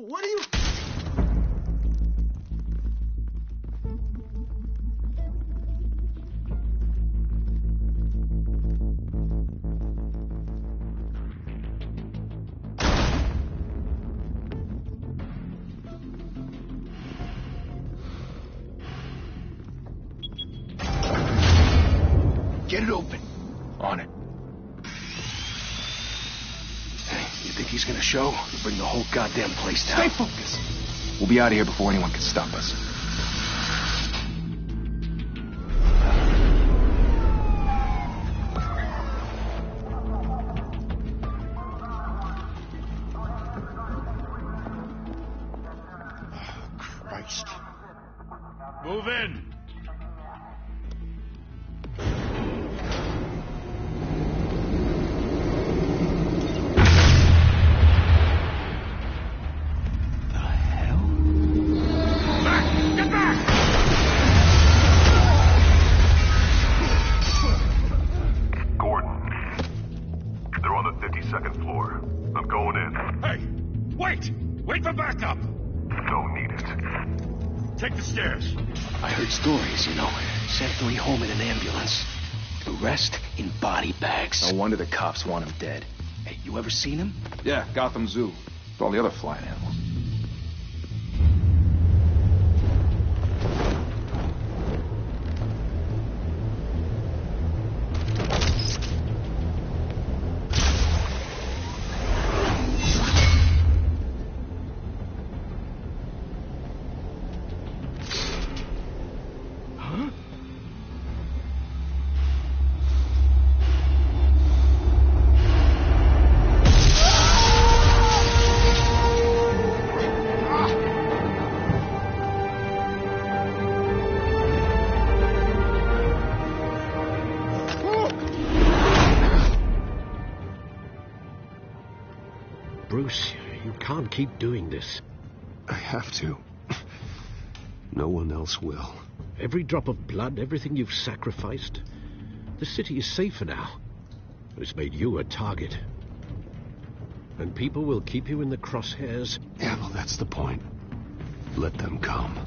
What are you... Get it open. On it. Hey, you think he's gonna show? We'll bring the whole goddamn place down. Stay focused. We'll be out of here before anyone can stop us. Christ. Move in. Wait for backup! Don't need it. Take the stairs. I heard stories, you know. Sent 3 home in an ambulance. The rest in body bags. No wonder the cops want him dead. Hey, you ever seen him? Yeah, Gotham Zoo. With all the other flying animals. Bruce, you can't keep doing this. I have to. No one else will. Every drop of blood, everything you've sacrificed. The city is safer now. It's made you a target. And people will keep you in the crosshairs. Yeah, well, that's the point. Let them come.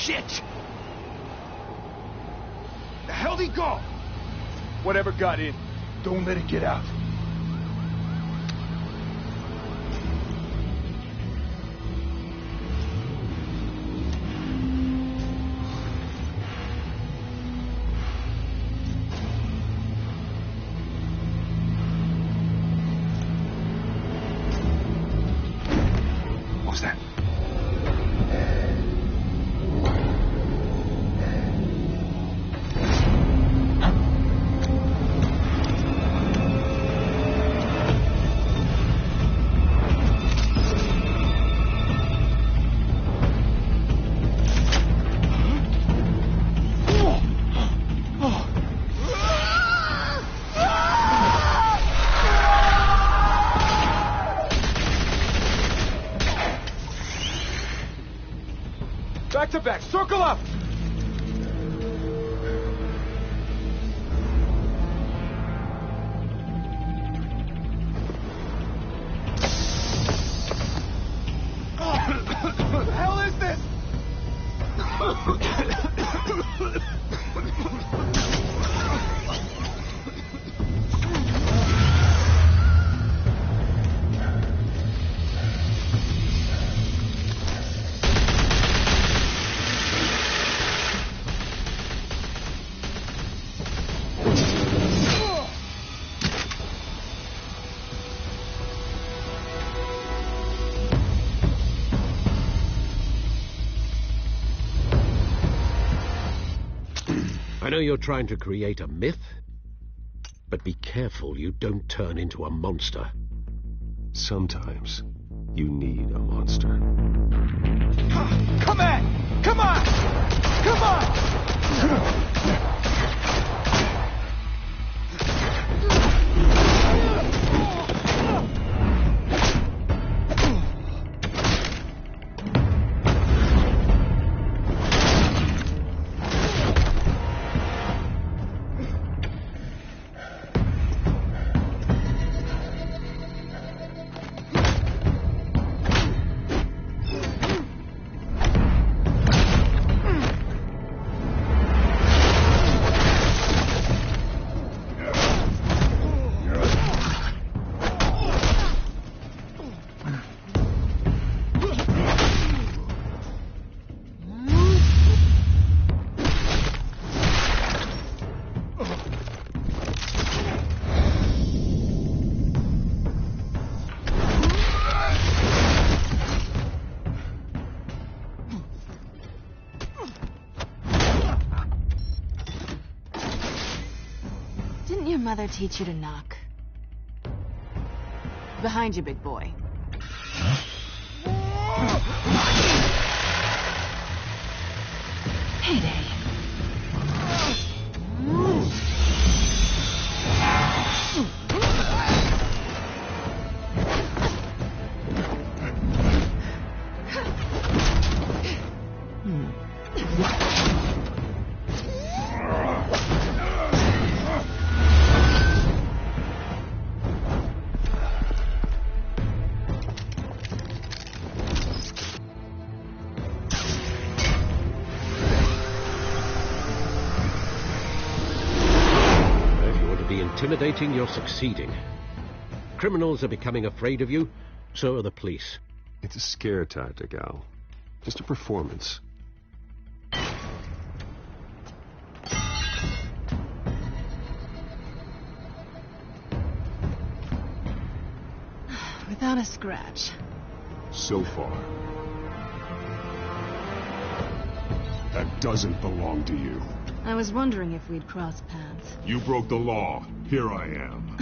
shit! The hell'd he go? Whatever got in, don't let it get out. What was that? Back to back, circle up! What the hell is this? I know you're trying to create a myth, but be careful you don't turn into a monster. Sometimes you need a monster. Come on! Come on! Come on! Didn't your mother teach you to knock? Behind you, big boy. Heyday. Intimidating, you're succeeding. Criminals are becoming afraid of you, so are the police. It's a scare tactic, Al. Just a performance. Without a scratch. So far. That doesn't belong to you. I was wondering if we'd cross paths. You broke the law. Here I am.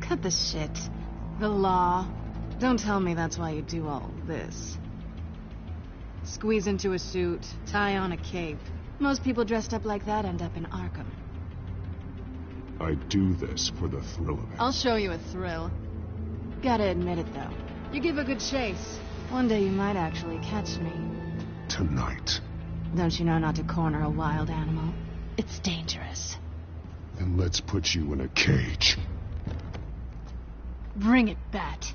Cut the shit. The law. Don't tell me that's why you do all this. Squeeze into a suit, tie on a cape. Most people dressed up like that end up in Arkham. I do this for the thrill of it. I'll show you a thrill. Gotta admit it, though. You give a good chase. One day you might actually catch me. Tonight. Don't you know not to corner a wild animal? It's dangerous. Then let's put you in a cage. Bring it, Bat.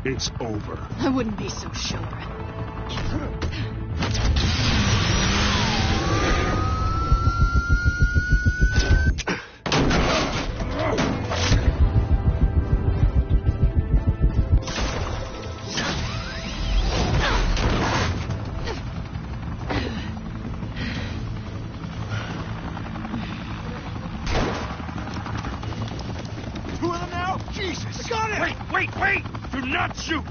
It's over. I wouldn't be so sure. Two of them now? Jesus! Got it! Wait! Do not shoot!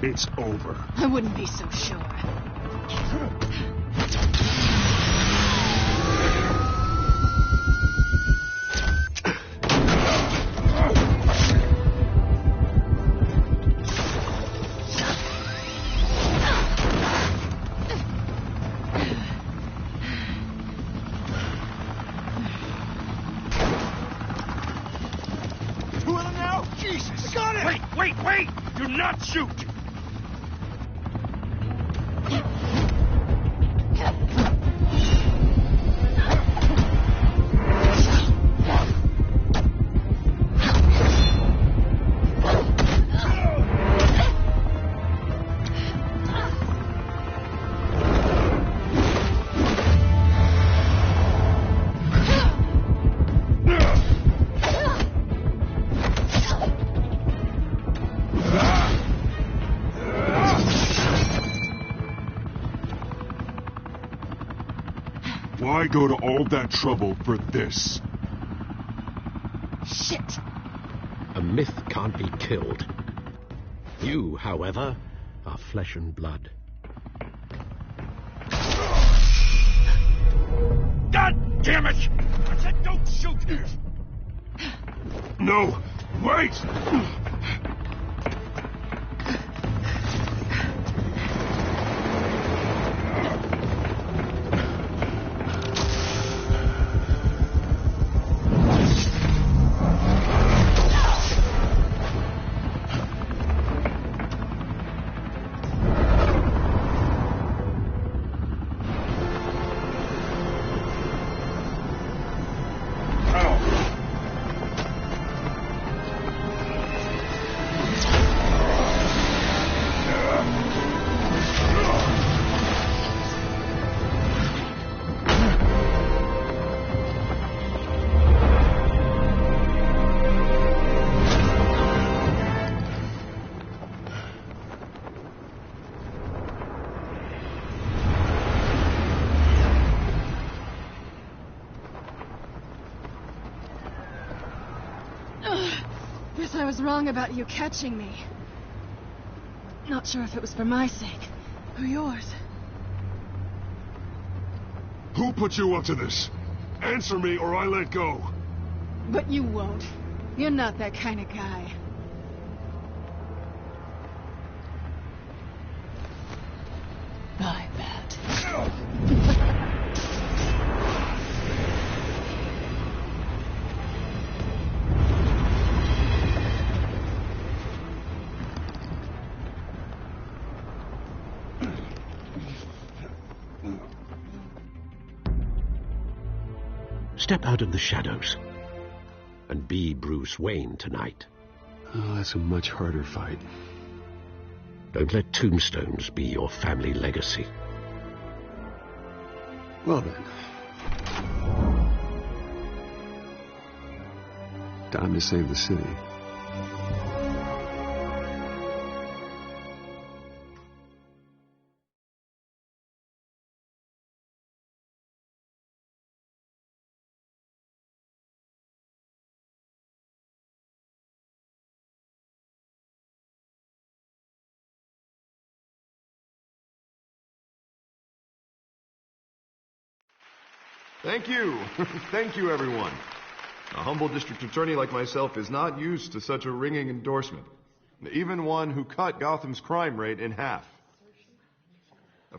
It's over. I wouldn't be so sure. Two of them now? Jesus! Got it! Wait! Do not shoot! Why go to all that trouble for this? Shit! A myth can't be killed. You, however, are flesh and blood. God damn it! I said don't shoot! No! Wait! Guess I was wrong about you catching me. Not sure if it was for my sake or yours. Who put you up to this? Answer me or I let go. But you won't. You're not that kind of guy. I bet. Step out of the shadows and be Bruce Wayne tonight. Oh, that's a much harder fight. Don't let tombstones be your family legacy. Well then. Time to save the city. Thank you. Thank you, everyone. A humble district attorney like myself is not used to such a ringing endorsement. Even one who cut Gotham's crime rate in half.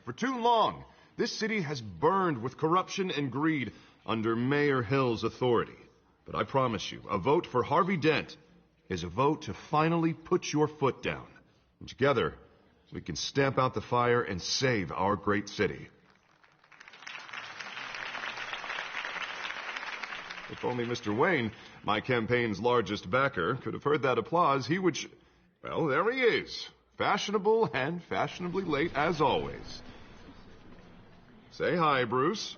For too long, this city has burned with corruption and greed under Mayor Hill's authority. But I promise you, a vote for Harvey Dent is a vote to finally put your foot down. And together, we can stamp out the fire and save our great city. If only Mr. Wayne, my campaign's largest backer, could have heard that applause, he would... Well, there he is. Fashionable and fashionably late as always. Say hi, Bruce.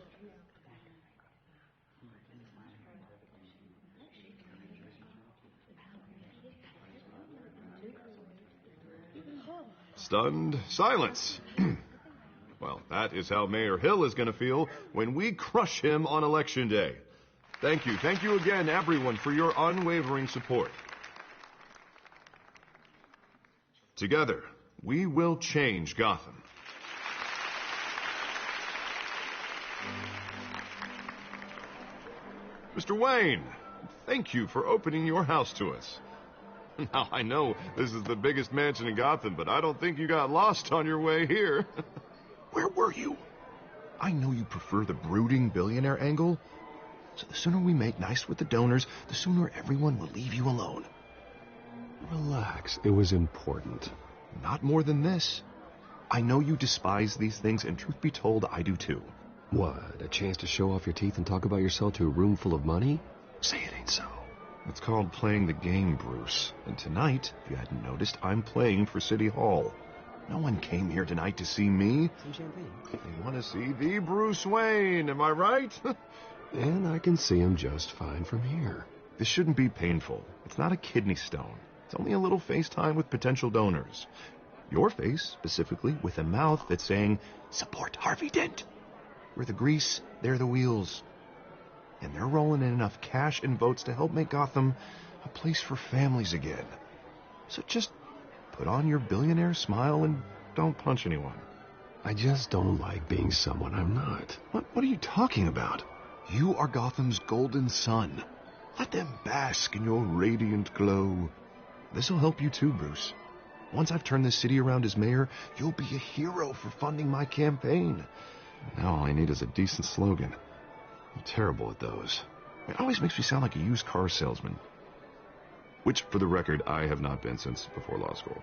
Stunned silence. Well, that is how Mayor Hill is going to feel when we crush him on Election Day. Thank you. Thank you again, everyone, for your unwavering support. Together, we will change Gotham. Mr. Wayne, thank you for opening your house to us. Now, I know this is the biggest mansion in Gotham, but I don't think you got lost on your way here. Where were you? I know you prefer the brooding billionaire angle. So the sooner we make nice with the donors, the sooner everyone will leave you alone. Relax. It was important. Not more than this. I know you despise these things, and truth be told, I do too. What, a chance to show off your teeth and talk about yourself to a room full of money? Say it ain't so. It's called playing the game, Bruce. And tonight, if you hadn't noticed, I'm playing for City Hall. No one came here tonight to see me. Some champagne. They want to see the Bruce Wayne, am I right? And I can see him just fine from here. This shouldn't be painful. It's not a kidney stone. It's only a little FaceTime with potential donors. Your face, specifically, with a mouth that's saying, support Harvey Dent. We're the grease, they're the wheels. And they're rolling in enough cash and votes to help make Gotham a place for families again. So just put on your billionaire smile and don't punch anyone. I just don't like being someone I'm not. What are you talking about? You are Gotham's golden sun. Let them bask in your radiant glow. This'll help you too, Bruce. Once I've turned this city around as mayor, you'll be a hero for funding my campaign. Now all I need is a decent slogan. I'm terrible at those. It always makes me sound like a used car salesman. Which, for the record, I have not been since before law school.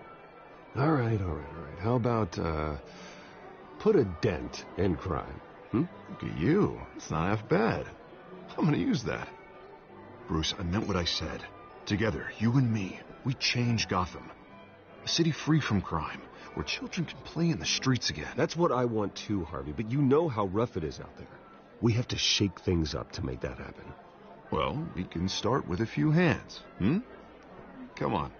All right. How about, put a dent in crime? Look at you. It's not half bad. I'm gonna use that. Bruce, I meant what I said. Together, you and me, we change Gotham. A city free from crime, where children can play in the streets again. That's what I want too, Harvey, but you know how rough it is out there. We have to shake things up to make that happen. Well, we can start with a few hands, Come on.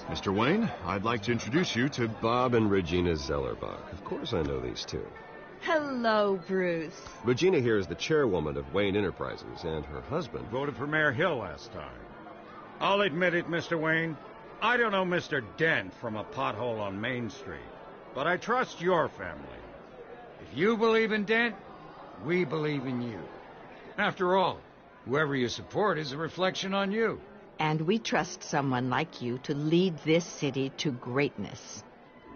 Mr. Wayne, I'd like to introduce you to Bob and Regina Zellerbach. Of course I know these two. Hello, Bruce. Regina here is the chairwoman of Wayne Enterprises, and her husband... Voted for Mayor Hill last time. I'll admit it, Mr. Wayne. I don't know Mr. Dent from a pothole on Main Street, but I trust your family. If you believe in Dent, we believe in you. After all, whoever you support is a reflection on you. And we trust someone like you to lead this city to greatness.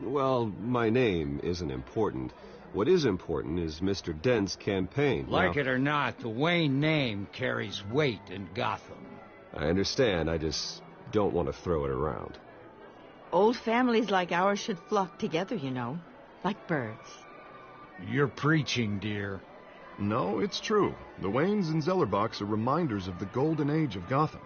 Well, my name isn't important. What is important is Mr. Dent's campaign. Like it or not, the Wayne name carries weight in Gotham. I understand, I just don't want to throw it around. Old families like ours should flock together, you know, like birds. You're preaching, dear. No, it's true. The Waynes and Zellerbachs are reminders of the golden age of Gotham.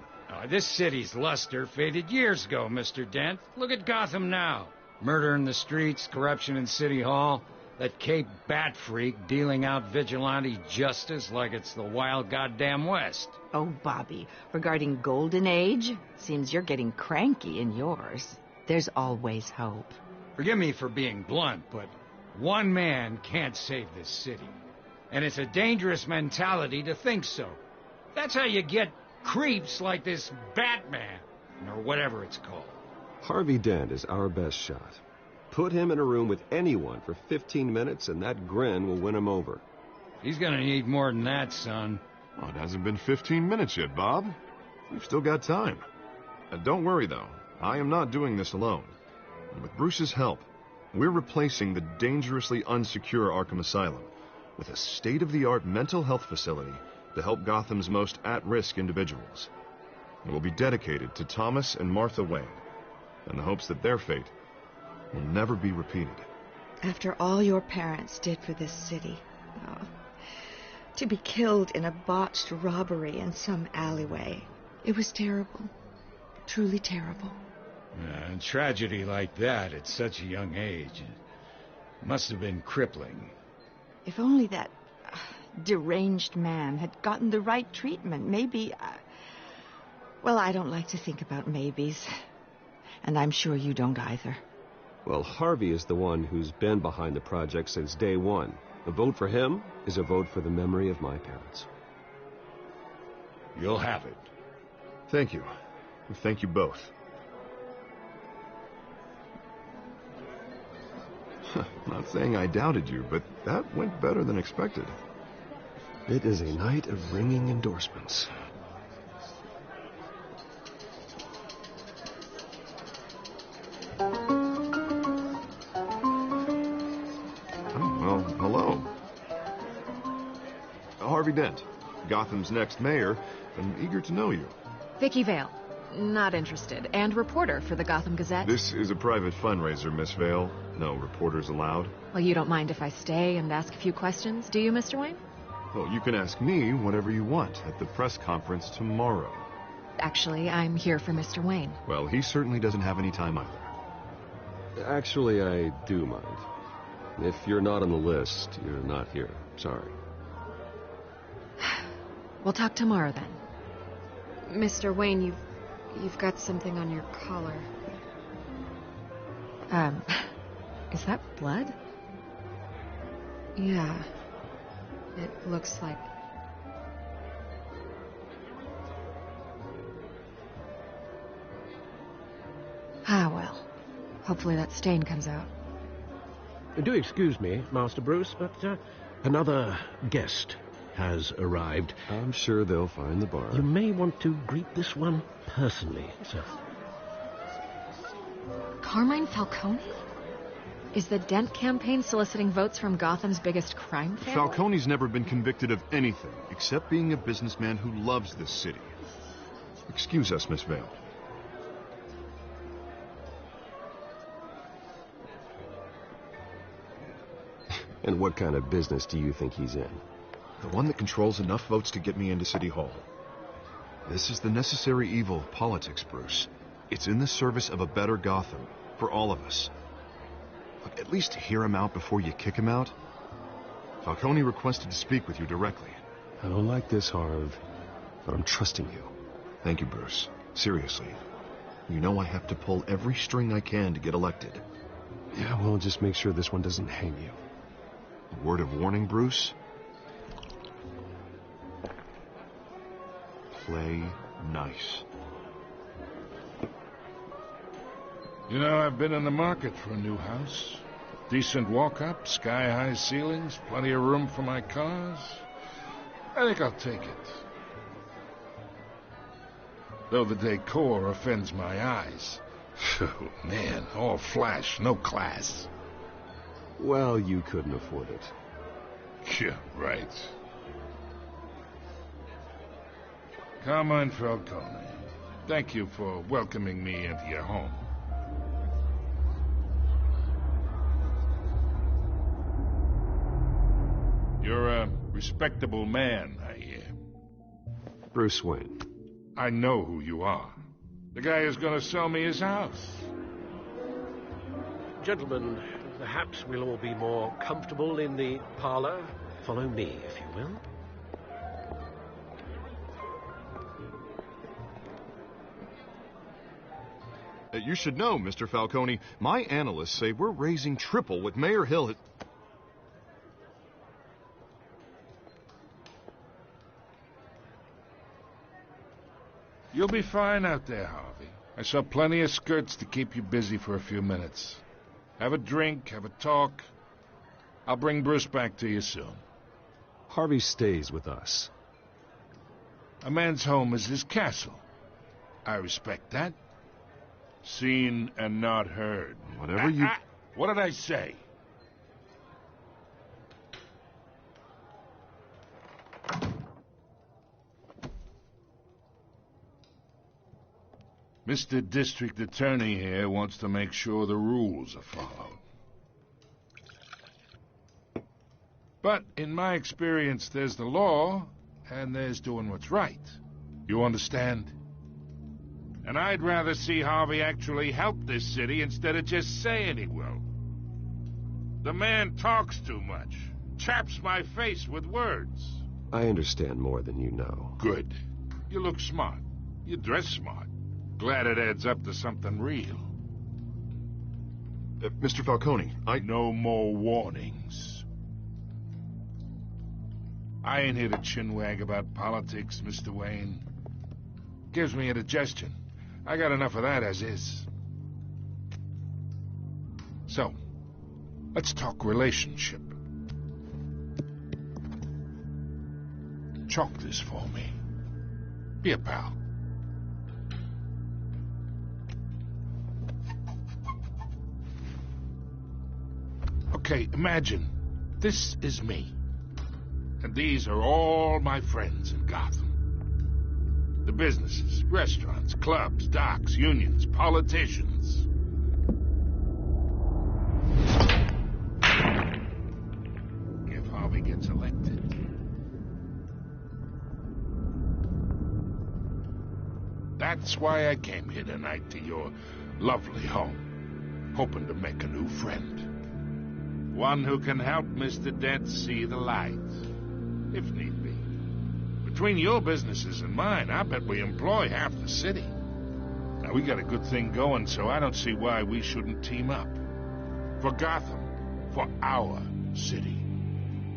This city's luster faded years ago, Mr. Dent. Look at Gotham now. Murder in the streets, corruption in City Hall, that Cape Bat freak dealing out vigilante justice like it's the wild goddamn West. Oh, Bobby, regarding Golden Age, seems you're getting cranky in yours. There's always hope. Forgive me for being blunt, but one man can't save this city. And it's a dangerous mentality to think so. That's how you get creeps like this Batman, or whatever it's called. Harvey Dent is our best shot. Put him in a room with anyone for 15 minutes and that grin will win him over. He's gonna need more than that, son. Oh, it hasn't been 15 minutes yet, Bob. We've still got time. Don't worry, though. I am not doing this alone. And with Bruce's help, we're replacing the dangerously unsecure Arkham Asylum with a state-of-the-art mental health facility to help Gotham's most at-risk individuals. It will be dedicated to Thomas and Martha Wayne, in the hopes that their fate will never be repeated. After all your parents did for this city, to be killed in a botched robbery in some alleyway, it was terrible. Truly terrible. A tragedy like that at such a young age must have been crippling. If only that deranged man had gotten the right treatment, maybe... Well, I don't like to think about maybes. And I'm sure you don't either. Well, Harvey is the one who's been behind the project since day one. A vote for him is a vote for the memory of my parents. You'll have it. Thank you. Thank you both. Not saying I doubted you, but that went better than expected. It is a night of ringing endorsements. Hello. Harvey Dent, Gotham's next mayor, and eager to know you. Vicky Vale. Not interested. And reporter for the Gotham Gazette. This is a private fundraiser, Miss Vale. No reporters allowed. Well, you don't mind if I stay and ask a few questions, do you, Mr. Wayne? Well, you can ask me whatever you want at the press conference tomorrow. Actually, I'm here for Mr. Wayne. Well, he certainly doesn't have any time either. Actually, I do mind. If you're not on the list, you're not here. Sorry. We'll talk tomorrow, then. Mr. Wayne, you've got something on your collar. Is that blood? Yeah. It looks like... Ah, well. Hopefully that stain comes out. Do excuse me, Master Bruce, but another guest has arrived. I'm sure they'll find the bar. You may want to greet this one personally, sir. Carmine Falcone? Is the Dent campaign soliciting votes from Gotham's biggest crime family? Falcone's never been convicted of anything except being a businessman who loves this city. Excuse us, Miss Vale. And what kind of business do you think he's in? The one that controls enough votes to get me into City Hall. This is the necessary evil of politics, Bruce. It's in the service of a better Gotham, for all of us. Look, at least hear him out before you kick him out. Falcone requested to speak with you directly. I don't like this, Harv, but I'm trusting you. Thank you, Bruce. Seriously. You know I have to pull every string I can to get elected. Yeah, well, just make sure this one doesn't hang you. A word of warning, Bruce? Play nice. You know, I've been in the market for a new house. Decent walk-up, sky-high ceilings, plenty of room for my cars. I think I'll take it. Though the decor offends my eyes. Oh, man, all flash, no class. Well, you couldn't afford it. Yeah, right. Carmine Falcone, thank you for welcoming me into your home. You're a respectable man, I hear. Bruce Wayne. I know who you are. The guy who's gonna sell me his house. Gentlemen, perhaps we'll all be more comfortable in the parlor. Follow me, if you will. You should know, Mr. Falcone, my analysts say we're raising triple what Mayor Hill had... You'll be fine out there, Harvey. I saw plenty of skirts to keep you busy for a few minutes. Have a drink, have a talk. I'll bring Bruce back to you soon. Harvey stays with us. A man's home is his castle. I respect that. Seen and not heard. Whatever you... What did I say? Mr. District Attorney here wants to make sure the rules are followed. But in my experience, there's the law, and there's doing what's right. You understand? And I'd rather see Harvey actually help this city instead of just saying he will. The man talks too much. Chaps my face with words. I understand more than you know. Good. You look smart. You dress smart. Glad it adds up to something real. Mr. Falcone, No more warnings. I ain't here to chinwag about politics, Mr. Wayne. Gives me indigestion. I got enough of that as is. So, let's talk relationship. Chalk this for me. Be a pal. Okay, imagine this is me. And these are all my friends in Gotham. The businesses, restaurants, clubs, docks, unions, politicians. If Harvey gets elected. That's why I came here tonight to your lovely home, hoping to make a new friend. One who can help Mr. Dent see the light, if need be. Between your businesses and mine, I bet we employ half the city. Now, we got a good thing going, so I don't see why we shouldn't team up. For Gotham, for our city.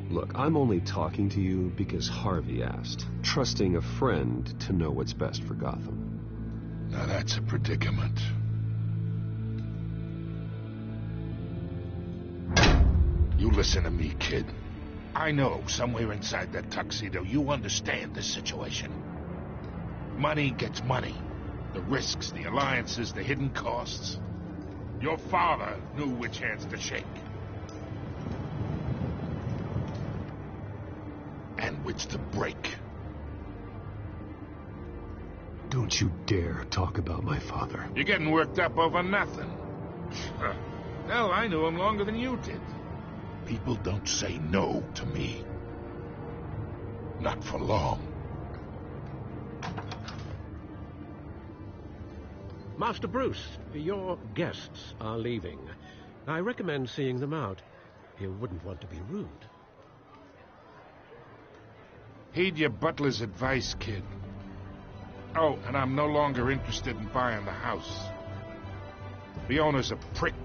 Look, I'm only talking to you because Harvey asked, trusting a friend to know what's best for Gotham. Now, that's a predicament. You listen to me, kid. I know somewhere inside that tuxedo you understand the situation. Money gets money. The risks, the alliances, the hidden costs. Your father knew which hands to shake. And which to break. Don't you dare talk about my father. You're getting worked up over nothing. Hell, I knew him longer than you did. People don't say no to me. Not for long. Master Bruce, your guests are leaving. I recommend seeing them out. You wouldn't want to be rude. Heed your butler's advice, kid. Oh, and I'm no longer interested in buying the house. The owner's a prick.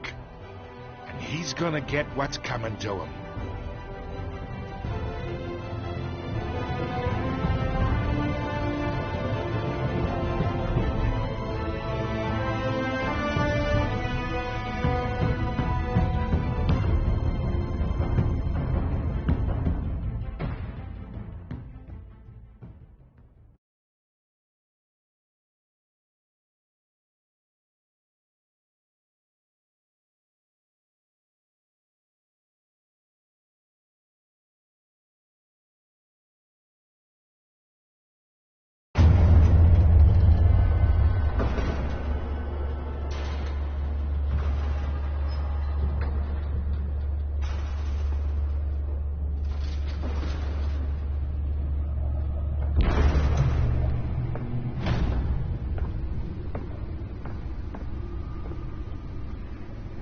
And he's gonna get what's coming to him.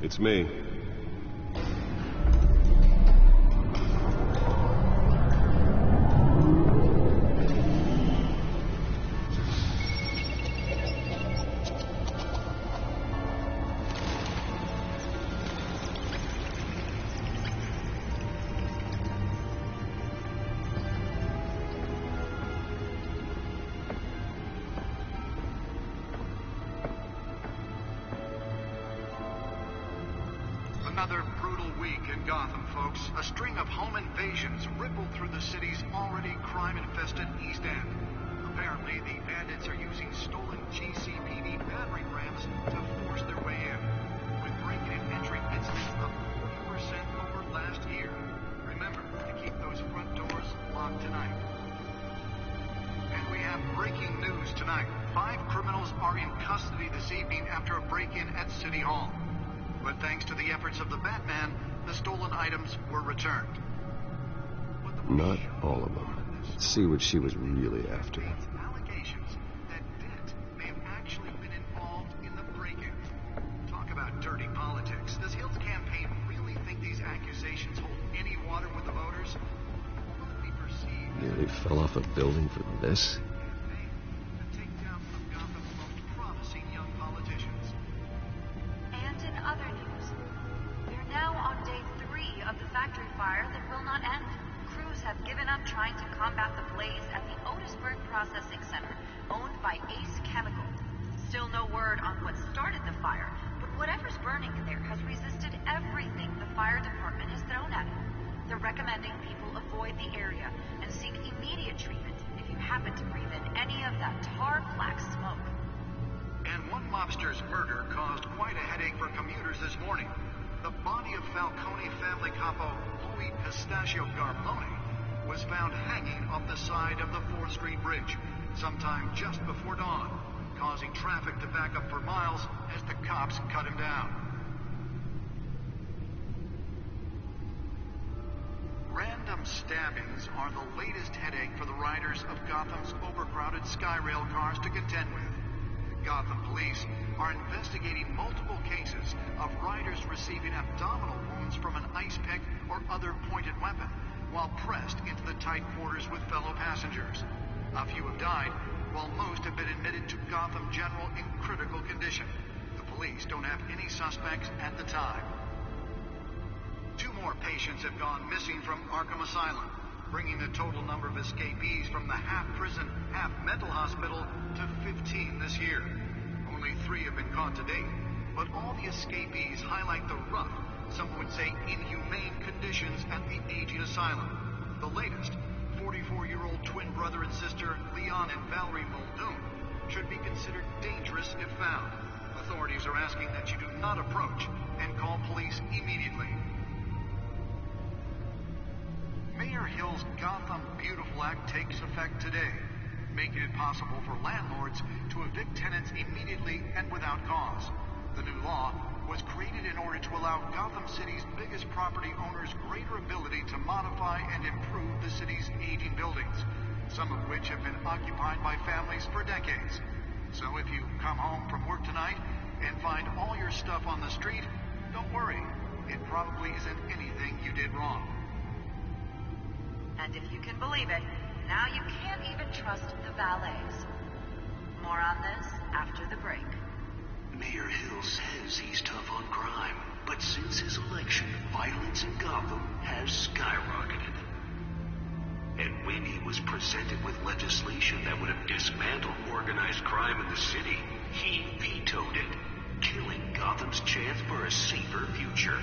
It's me. Another brutal week in Gotham, folks. A string of home invasions rippled through the city's already crime-infested East End. Apparently, the bandits are using stolen GCPD battering rams to force their way in, with break-in and entry incidents up 40% over last year. Remember to keep those front doors locked tonight. And we have breaking news tonight. 5 criminals are in custody this evening after a break-in at City Hall. But thanks to the efforts of the Batman, the stolen items were returned. Not all of them. Let's see what she was really after. Allegations that Dent may have actually been involved in the break-in. Talk about dirty politics. Does Hill's campaign really think these accusations hold any water with the voters? Will it be perceived? Nearly fell off a building for this? Other news. We're now on day 3 of the factory fire that will not end. Crews have given up trying to combat the blaze at the Otisburg Processing Center, owned by Ace Chemical. Still no word on what started the fire, but whatever's burning in there has resisted everything the fire department has thrown at it. They're recommending people avoid the area and seek immediate treatment if you happen to breathe in any of that tar black smoke. And one mobster's murder caused quite a headache for commuters this morning. The body of Falcone family capo Louis Pistachio Garmone was found hanging off the side of the 4th Street Bridge sometime just before dawn, causing traffic to back up for miles as the cops cut him down. Random stabbings are the latest headache for the riders of Gotham's overcrowded Skyrail cars to contend with. Gotham police are investigating multiple cases of riders receiving abdominal wounds from an ice pick or other pointed weapon while pressed into the tight quarters with fellow passengers. A few have died, while most have been admitted to Gotham General in critical condition. The police don't have any suspects at the time. 2 more patients have gone missing from Arkham Asylum, bringing the total number of escapees from the half-prison, half-mental hospital to 15 this year. Only 3 have been caught to date, but all the escapees highlight the rough, some would say inhumane conditions at the aging asylum. The latest, 44-year-old twin brother and sister Leon and Valerie Muldoon, should be considered dangerous if found. Authorities are asking that you do not approach and call police immediately. Mayor Hill's Gotham Beautiful Act takes effect today, making it possible for landlords to evict tenants immediately and without cause. The new law was created in order to allow Gotham City's biggest property owners greater ability to modify and improve the city's aging buildings, some of which have been occupied by families for decades. So if you come home from work tonight and find all your stuff on the street, don't worry. It probably isn't anything you did wrong. And if you can believe it, now you can't even trust the valets. More on this after the break. Mayor Hill says he's tough on crime, but since his election, violence in Gotham has skyrocketed. And when he was presented with legislation that would have dismantled organized crime in the city, he vetoed it, killing Gotham's chance for a safer future.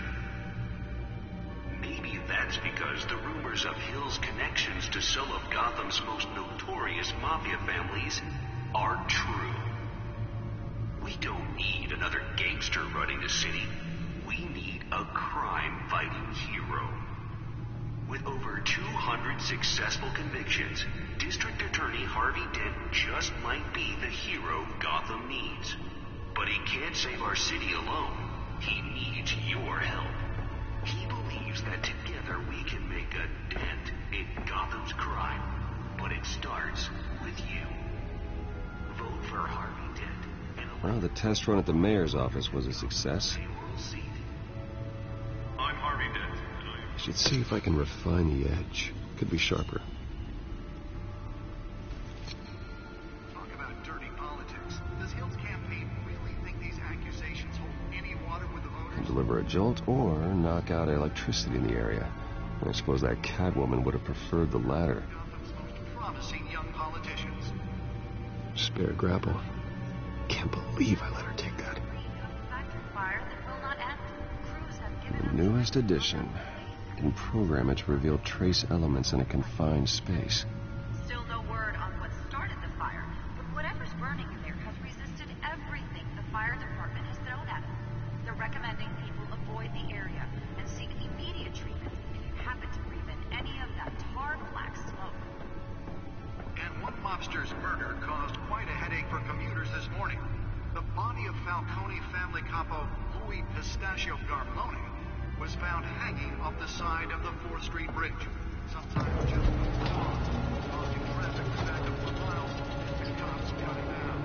Maybe that's because the rumors of Hill's connections to some of Gotham's most notorious mafia families are true. We don't need another gangster running the city. We need a crime-fighting hero. With over 200 successful convictions, District Attorney Harvey Dent just might be the hero Gotham needs. But he can't save our city alone. He needs your help. He believes that together we can make a dent in Gotham's crime. But it starts with you. Vote for Harvey Dent. Well, the test run at the mayor's office was a success. Should see if I can refine the edge. Could be sharper. Talk about dirty politics. Does Hill's campaign really think these accusations hold any water with the voters? Deliver a jolt or knock out electricity in the area. I suppose that Catwoman would have preferred the latter. Gotham's most promising young politicians. Spare grapple. Can't believe I let her take that. Fire that will not end. Crews have given The newest edition. Can program it to reveal trace elements in a confined space. Still no word on what started the fire, but whatever's burning in there has resisted everything the fire department has thrown at it. They're recommending people avoid the area and seek immediate treatment if you happen to breathe in any of that tarred black smoke. And one mobster's murder caused quite a headache for commuters this morning. The body of Falcone family capo Louis Pistachio Garmone was found hanging off the side of the 4th Street Bridge. Sometimes just causing traffic to back up for miles and cops cutting down.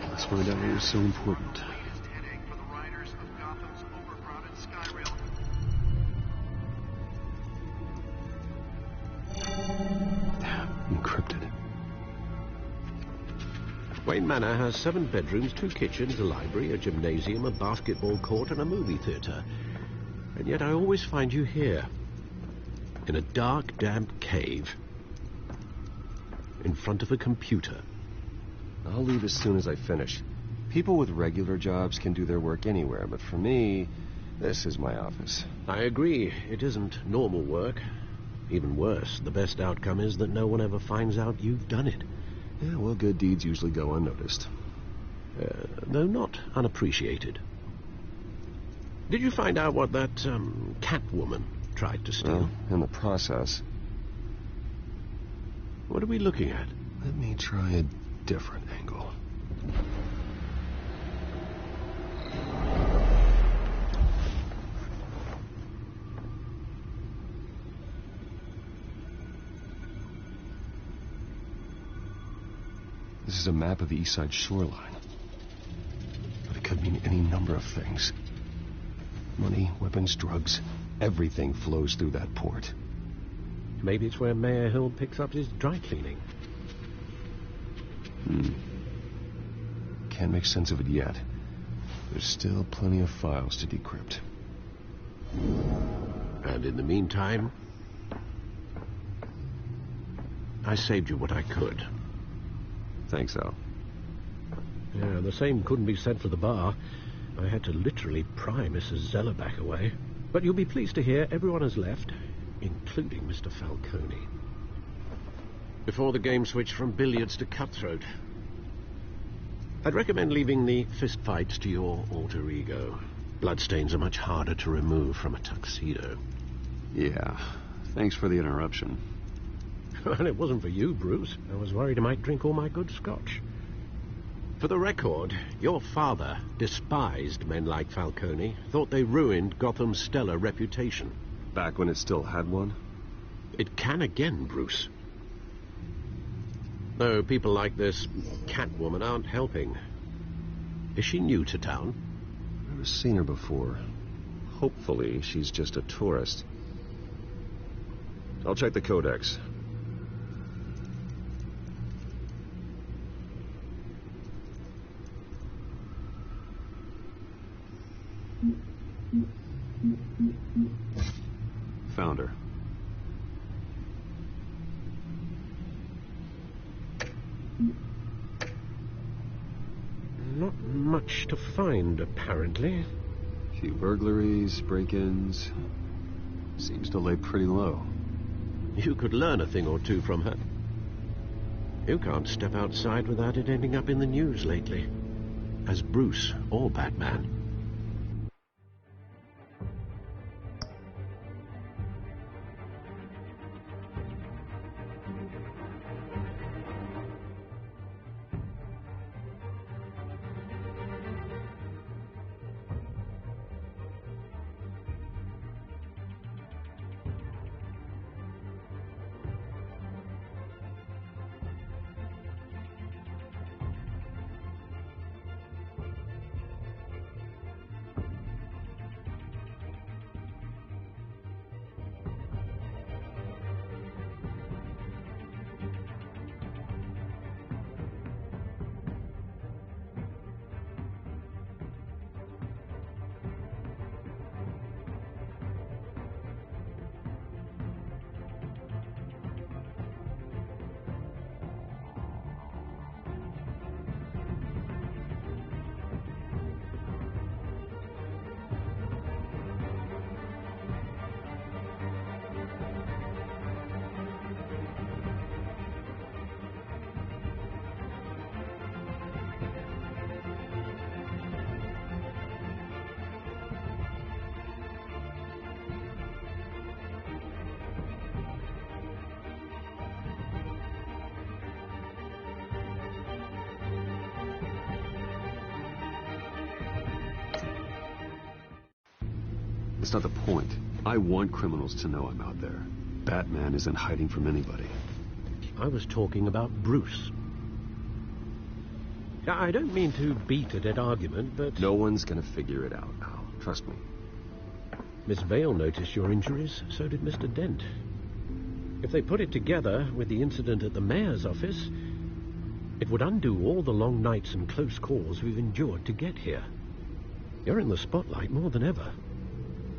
Let's find out what was so important. Latest headache for the riders of Gotham's overcrowded Skyrail. Encrypted. Wayne Manor has 7 bedrooms, 2 kitchens, a library, a gymnasium, a basketball court, and a movie theatre. And yet I always find you here, in a dark, damp cave, in front of a computer. I'll leave as soon as I finish. People with regular jobs can do their work anywhere, but for me, this is my office. I agree. It isn't normal work. Even worse, the best outcome is that no one ever finds out you've done it. Yeah, well, good deeds usually go unnoticed. Though not unappreciated. Did you find out what that, Catwoman tried to steal? Well, in the process. What are we looking at? Let me try a different angle. This is a map of the East Side shoreline. But it could mean any number of things. Money, weapons, drugs, everything flows through that port. Maybe it's where Mayor Hill picks up his dry cleaning. Can't make sense of it yet. There's still plenty of files to decrypt. And in the meantime, I saved you what I could. Thanks, Al. Yeah, the same couldn't be said for the bar. I had to literally pry Mrs. Zellerback away. But you'll be pleased to hear everyone has left, including Mr. Falcone. Before the game switched from billiards to cutthroat. I'd recommend leaving the fistfights to your alter ego. Bloodstains are much harder to remove from a tuxedo. Yeah, thanks for the interruption. Well, it wasn't for you, Bruce. I was worried I might drink all my good scotch. For the record, your father despised men like Falcone, thought they ruined Gotham's stellar reputation. Back when it still had one? It can again, Bruce. Though people like this Catwoman aren't helping. Is she new to town? I've never seen her before. Hopefully, she's just a tourist. I'll check the codex. Found her. Not much to find, apparently. Few burglaries, break-ins. Seems to lay pretty low. You could learn a thing or two from her. You can't step outside without it ending up in the news lately. As Bruce or Batman. It's not the point. I want criminals to know I'm out there. Batman isn't hiding from anybody. I was talking about Bruce. I don't mean to beat a dead argument, but... No one's gonna figure it out, Al. Trust me. Miss Vale noticed your injuries, so did Mr. Dent. If they put it together with the incident at the mayor's office, it would undo all the long nights and close calls we've endured to get here. You're in the spotlight more than ever.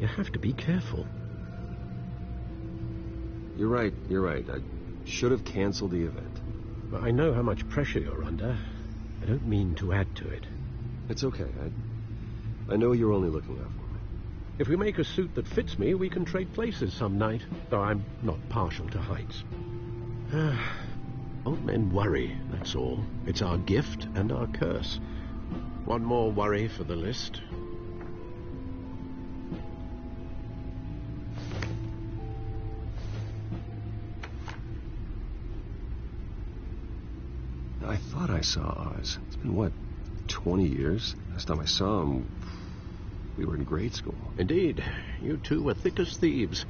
You have to be careful. You're right. I should have canceled the event. But I know how much pressure you're under. I don't mean to add to it. It's okay. I know you're only looking out for me. If we make a suit that fits me, we can trade places some night, though I'm not partial to heights. Old men worry, that's all. It's our gift and our curse. One more worry for the list. I thought I saw Oz. It's been, what, 20 years? Last time I saw him, we were in grade school. Indeed. You two were thick as thieves.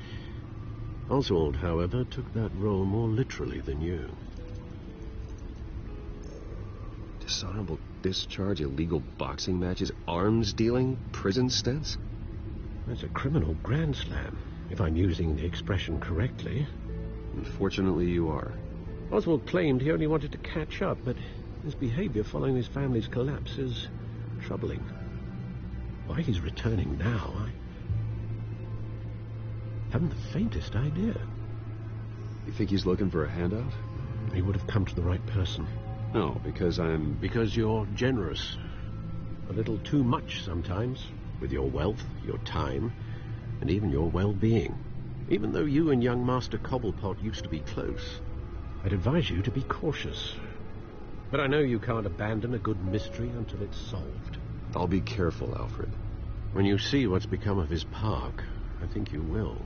Oswald, however, took that role more literally than you. Dishonorable discharge, illegal boxing matches, arms dealing, prison stints? That's a criminal grand slam, if I'm using the expression correctly. Unfortunately, you are. Oswald claimed he only wanted to catch up, but his behavior following his family's collapse is troubling. Why he's returning now, I haven't the faintest idea. You think he's looking for a handout? He would have come to the right person. No, because Because you're generous. A little too much sometimes, with your wealth, your time, and even your well-being. Even though you and young Master Cobblepot used to be close, I'd advise you to be cautious. But I know you can't abandon a good mystery until it's solved. I'll be careful, Alfred. When you see what's become of his park, I think you will.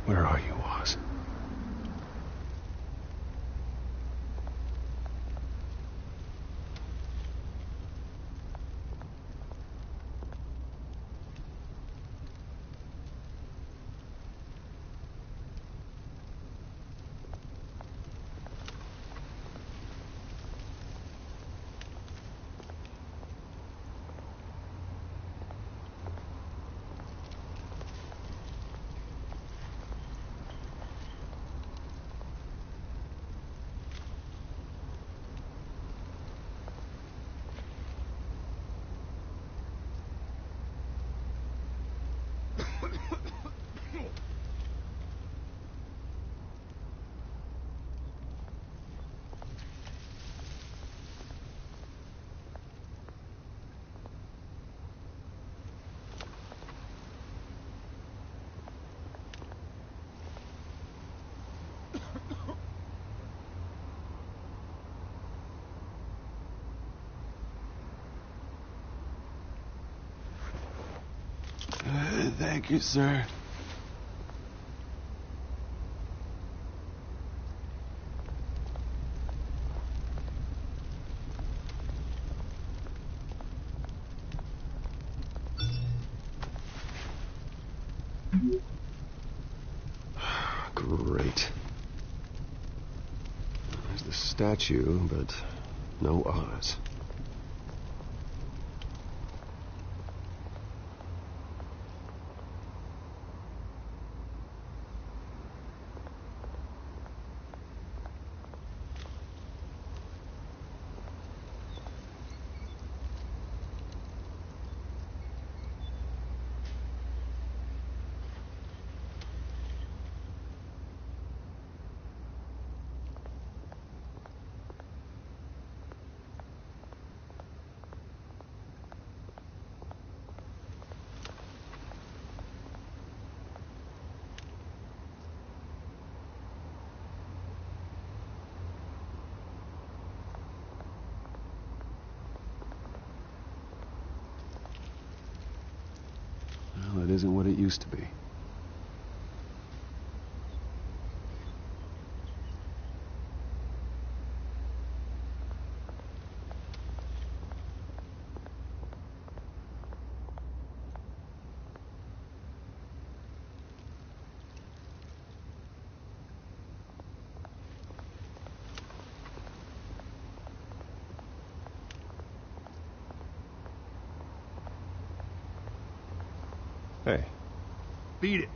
Where are you, Oz? Thank you, sir. Great. There's the statue, but no Oz. it isn't what it used to be. Hey. Beat it.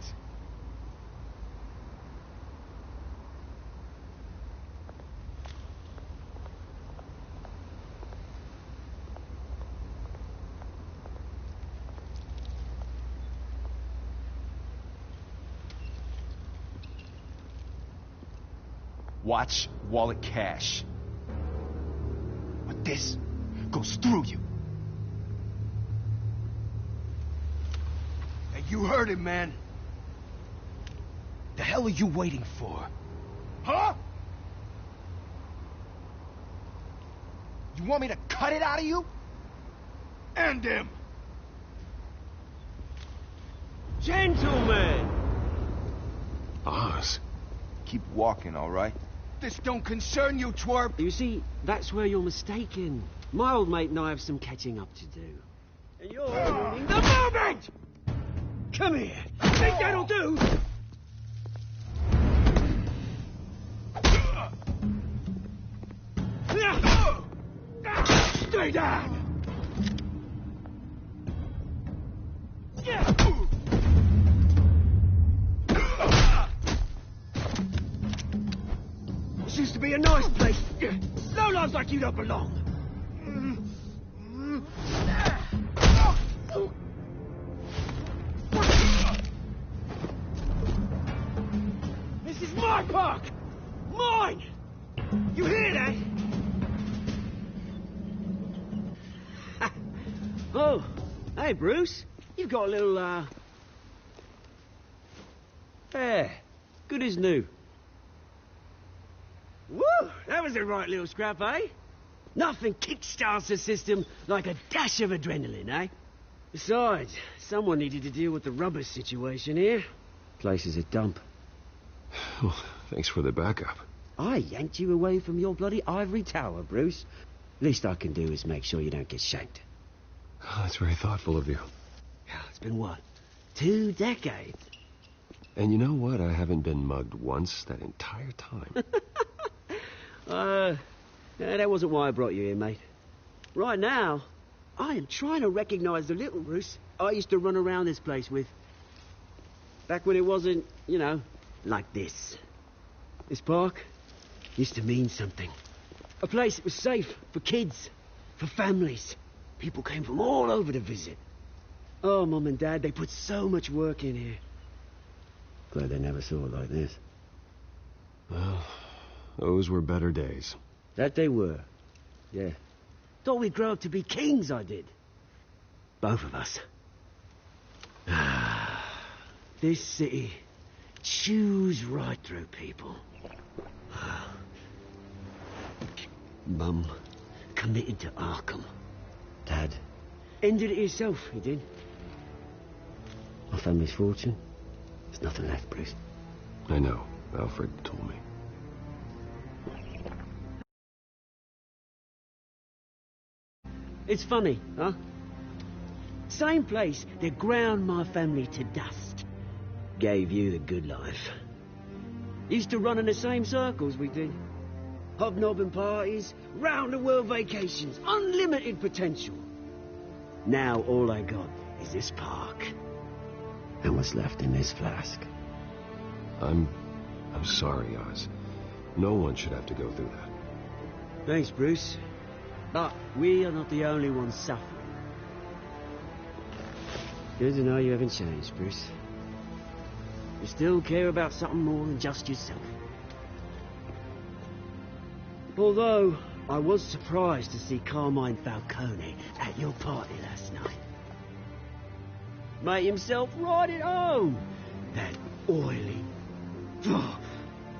Watch wallet cash. But this goes through you. Hey, you heard him, man. The hell are you waiting for? Huh? You want me to cut it out of you? End him! Gentlemen! Oz. Keep walking, all right? This don't concern you, twerp! You see, that's where you're mistaken. My old mate and I have some catching up to do. And you're ruining the moment! Come here. Think that'll do? Stay down! This used to be a nice place. Lowlifes like you don't belong. This is my park! Mine! You hear that? Oh, hey, Bruce. You've got a little, hair. Good as new. Woo! That was a right little scrap, eh? Nothing kickstarts the system like a dash of adrenaline, eh? Besides, someone needed to deal with the rubbish situation here. Place is a dump. Oh, thanks for the backup. I yanked you away from your bloody ivory tower, Bruce. Least I can do is make sure you don't get shanked. Oh, that's very thoughtful of you. It's been what? 2 decades? And you know what? I haven't been mugged once that entire time. That wasn't why I brought you here, mate. Right now, I am trying to recognize the little Bruce I used to run around this place with. Back when it wasn't, you know, like this. This park used to mean something. A place that was safe for kids, for families. People came from all over to visit. Oh, Mum and Dad, they put so much work in here. Glad they never saw it like this. Well, those were better days. That they were. Yeah. Thought we'd grow up to be kings, I did. Both of us. This city chews right through people. Mum committed to Arkham. Dad ended it himself, he did. My family's fortune. There's nothing left, Bruce. I know. Alfred told me. It's funny, huh? Same place that ground my family to dust. Gave you the good life. Used to run in the same circles we did. Hobnobbing parties, round-the-world vacations, unlimited potential. Now all I got is this park. And what's left in this flask. I'm sorry, Oz. No one should have to go through that. Thanks, Bruce. But we are not the only ones suffering. Good to know you haven't changed, Bruce. You still care about something more than just yourself. Although, I was surprised to see Carmine Falcone at your party last night. Made himself right at home. That oily...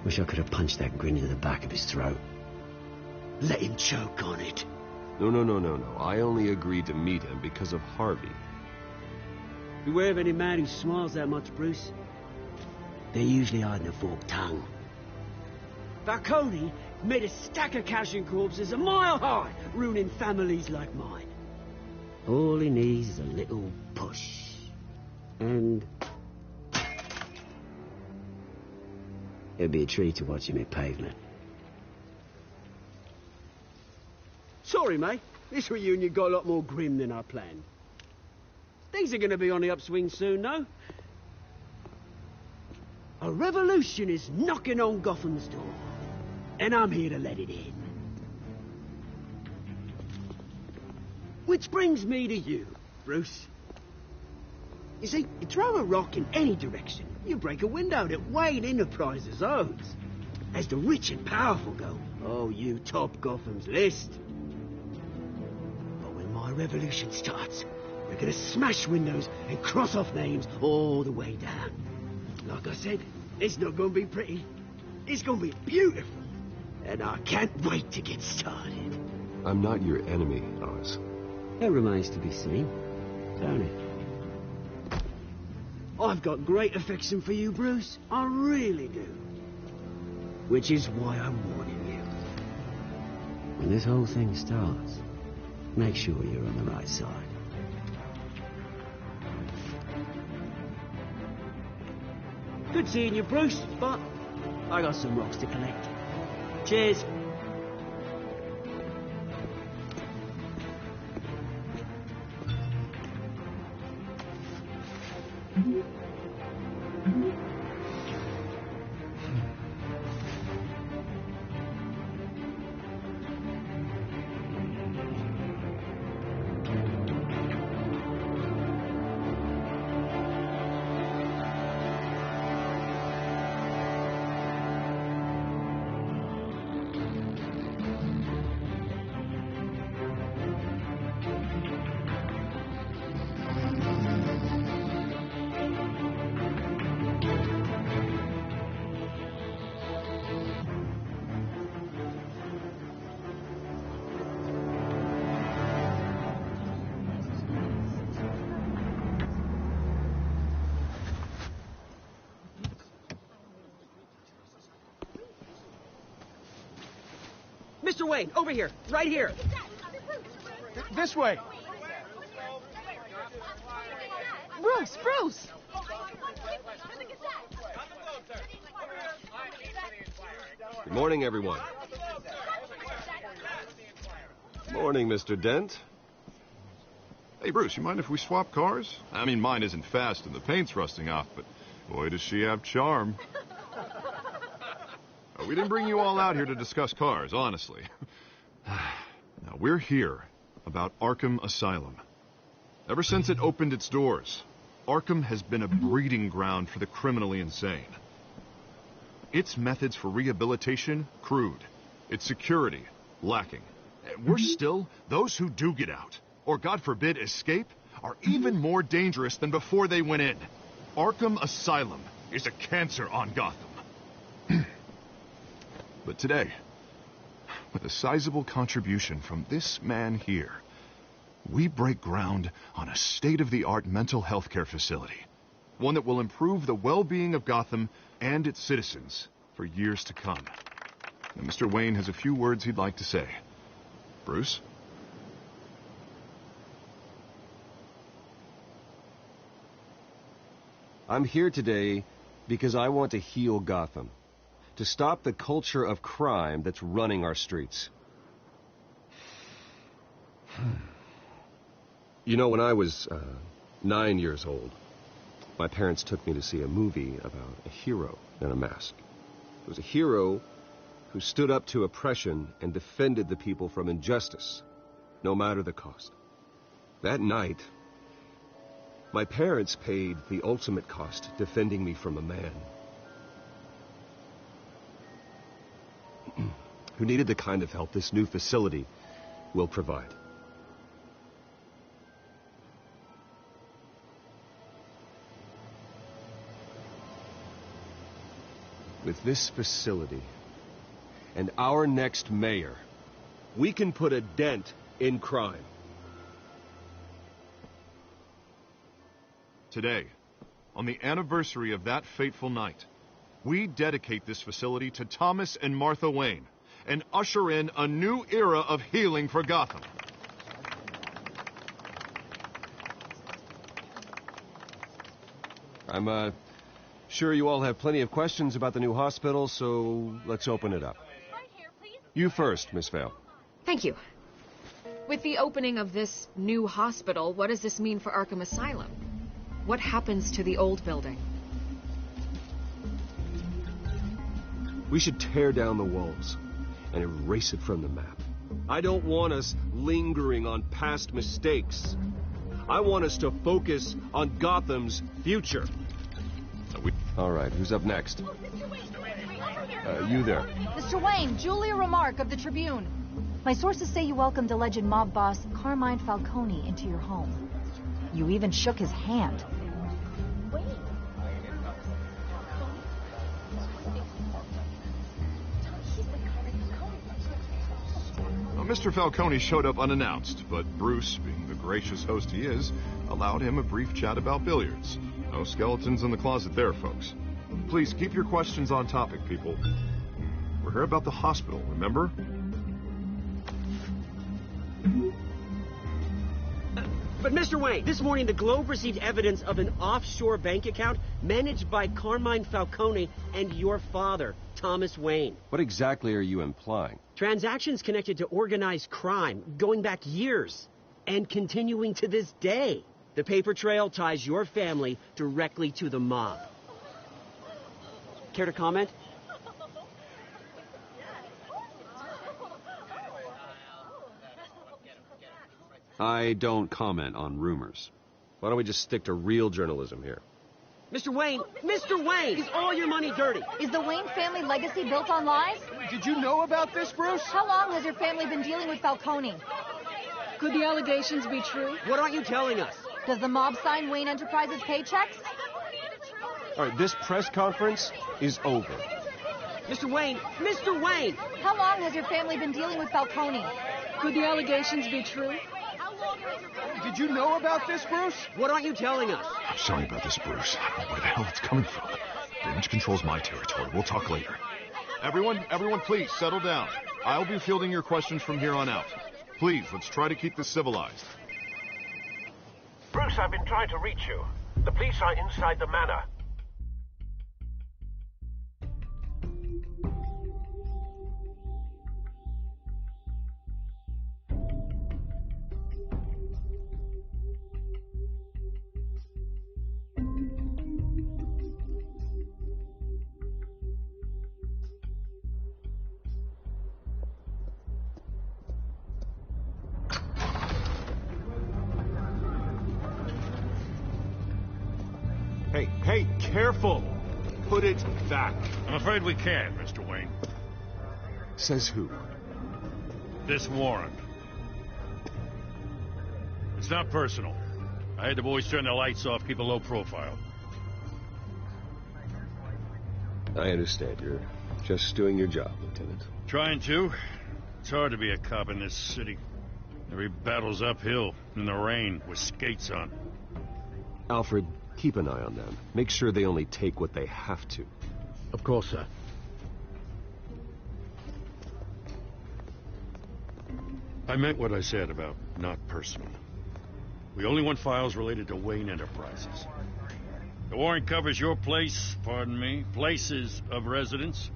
Wish I could have punched that grin into the back of his throat. Let him choke on it. No. I only agreed to meet him because of Harvey. Beware of any man who smiles that much, Bruce. They're usually hiding a forked tongue. Falcone made a stack of cash and corpses a mile high, ruining families like mine. All he needs is a little push. And it'd be a treat to watch him hit pavement. Sorry, mate. This reunion got a lot more grim than I planned. Things are going to be on the upswing soon, though. A revolution is knocking on Gotham's door, and I'm here to let it in. Which brings me to you, Bruce. You see, you throw a rock in any direction, you break a window that Wayne Enterprises owns. As the rich and powerful go, oh, you top Gotham's list. But when my revolution starts, we're gonna smash windows and cross off names all the way down. Like I said, it's not gonna be pretty. It's gonna be beautiful. And I can't wait to get started. I'm not your enemy, Oz. That remains to be seen, don't it? I've got great affection for you, Bruce. I really do. Which is why I'm warning you. When this whole thing starts, make sure you're on the right side. Good seeing you, Bruce, but I got some rocks to collect. Cheers. Mr. Wayne, over here, right here. This way. Bruce, Bruce! Good morning, everyone. Morning, Mr. Dent. Hey, Bruce, you mind if we swap cars? I mean, mine isn't fast and the paint's rusting off, but boy, does she have charm. We didn't bring you all out here to discuss cars, honestly. Now, we're here about Arkham Asylum. Ever since it opened its doors, Arkham has been a breeding ground for the criminally insane. Its methods for rehabilitation, crude. Its security, lacking. Worse still, those who do get out, or God forbid escape, are even more dangerous than before they went in. Arkham Asylum is a cancer on Gotham. But today, with a sizable contribution from this man here, we break ground on a state-of-the-art mental health care facility. One that will improve the well-being of Gotham and its citizens for years to come. And Mr. Wayne has a few words he'd like to say. Bruce? I'm here today because I want to heal Gotham. To stop the culture of crime that's running our streets. You know, when I was 9 years old, my parents took me to see a movie about a hero in a mask. It was a hero who stood up to oppression and defended the people from injustice, no matter the cost. That night, my parents paid the ultimate cost defending me from a man who needed the kind of help this new facility will provide. With this facility and our next mayor, we can put a dent in crime. Today, on the anniversary of that fateful night, we dedicate this facility to Thomas and Martha Wayne and usher in a new era of healing for Gotham. I'm, sure you all have plenty of questions about the new hospital, so let's open it up. You first, Miss Vale. Thank you. With the opening of this new hospital, what does this mean for Arkham Asylum? What happens to the old building? We should tear down the walls and erase it from the map. I don't want us lingering on past mistakes. I want us to focus on Gotham's future. All right, who's up next? You there. Mr. Wayne, Julia Remark of the Tribune. My sources say you welcomed alleged mob boss Carmine Falcone into your home. You even shook his hand. Well, Mr. Falcone showed up unannounced, but Bruce, being the gracious host he is, allowed him a brief chat about billiards. No skeletons in the closet there, folks. Please keep your questions on topic, people. We're here about the hospital, remember? But Mr. Wayne, this morning the Globe received evidence of an offshore bank account managed by Carmine Falcone and your father, Thomas Wayne. What exactly are you implying? Transactions connected to organized crime, going back years, and continuing to this day. The paper trail ties your family directly to the mob. Care to comment? I don't comment on rumors. Why don't we just stick to real journalism here? Mr. Wayne! Mr. Wayne! Is all your money dirty? Is the Wayne family legacy built on lies? Did you know about this, Bruce? How long has your family been dealing with Falcone? Could the allegations be true? What aren't you telling us? Does the mob sign Wayne Enterprises paychecks? All right, this press conference is over. Mr. Wayne! Mr. Wayne! How long has your family been dealing with Falcone? Could the allegations be true? Did you know about this, Bruce? What aren't you telling us? I'm sorry about this, Bruce. I don't know where the hell it's coming from. Damage control's my territory. We'll talk later. Everyone, please, settle down. I'll be fielding your questions from here on out. Please, let's try to keep this civilized. Bruce, I've been trying to reach you. The police are inside the manor. Hey, careful! Put it back. I'm afraid we can't, Mr. Wayne. Says who? This warrant. It's not personal. I had the boys turn the lights off, keep a low profile. I understand. You're just doing your job, Lieutenant. Trying to. It's hard to be a cop in this city. Every battle's uphill, in the rain, with skates on. Alfred, keep an eye on them. Make sure they only take what they have to. Of course, sir. I meant what I said about not personal. We only want files related to Wayne Enterprises. The warrant covers your place, pardon me, places of residence,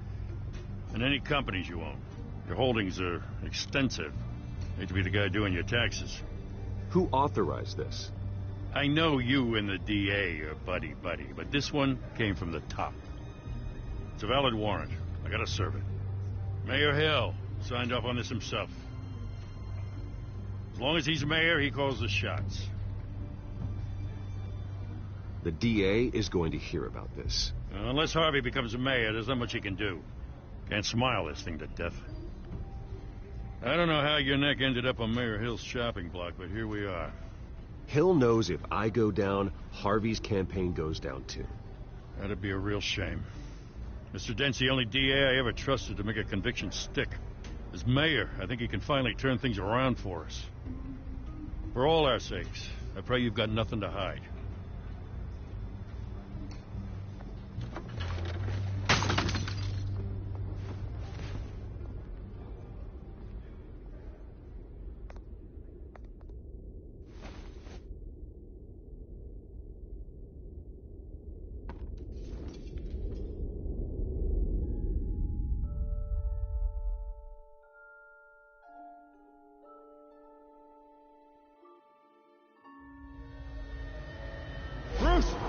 and any companies you own. Your holdings are extensive. Hate to be the guy doing your taxes. Who authorized this? I know you and the DA are buddy-buddy, but this one came from the top. It's a valid warrant. I gotta serve it. Mayor Hill signed off on this himself. As long as he's mayor, he calls the shots. The DA is going to hear about this. Unless Harvey becomes mayor, there's not much he can do. Can't smile this thing to death. I don't know how your neck ended up on Mayor Hill's shopping block, but here we are. Hill knows if I go down, Harvey's campaign goes down too. That'd be a real shame. Mr. Dent's the only DA I ever trusted to make a conviction stick. As mayor, I think he can finally turn things around for us. For all our sakes, I pray you've got nothing to hide.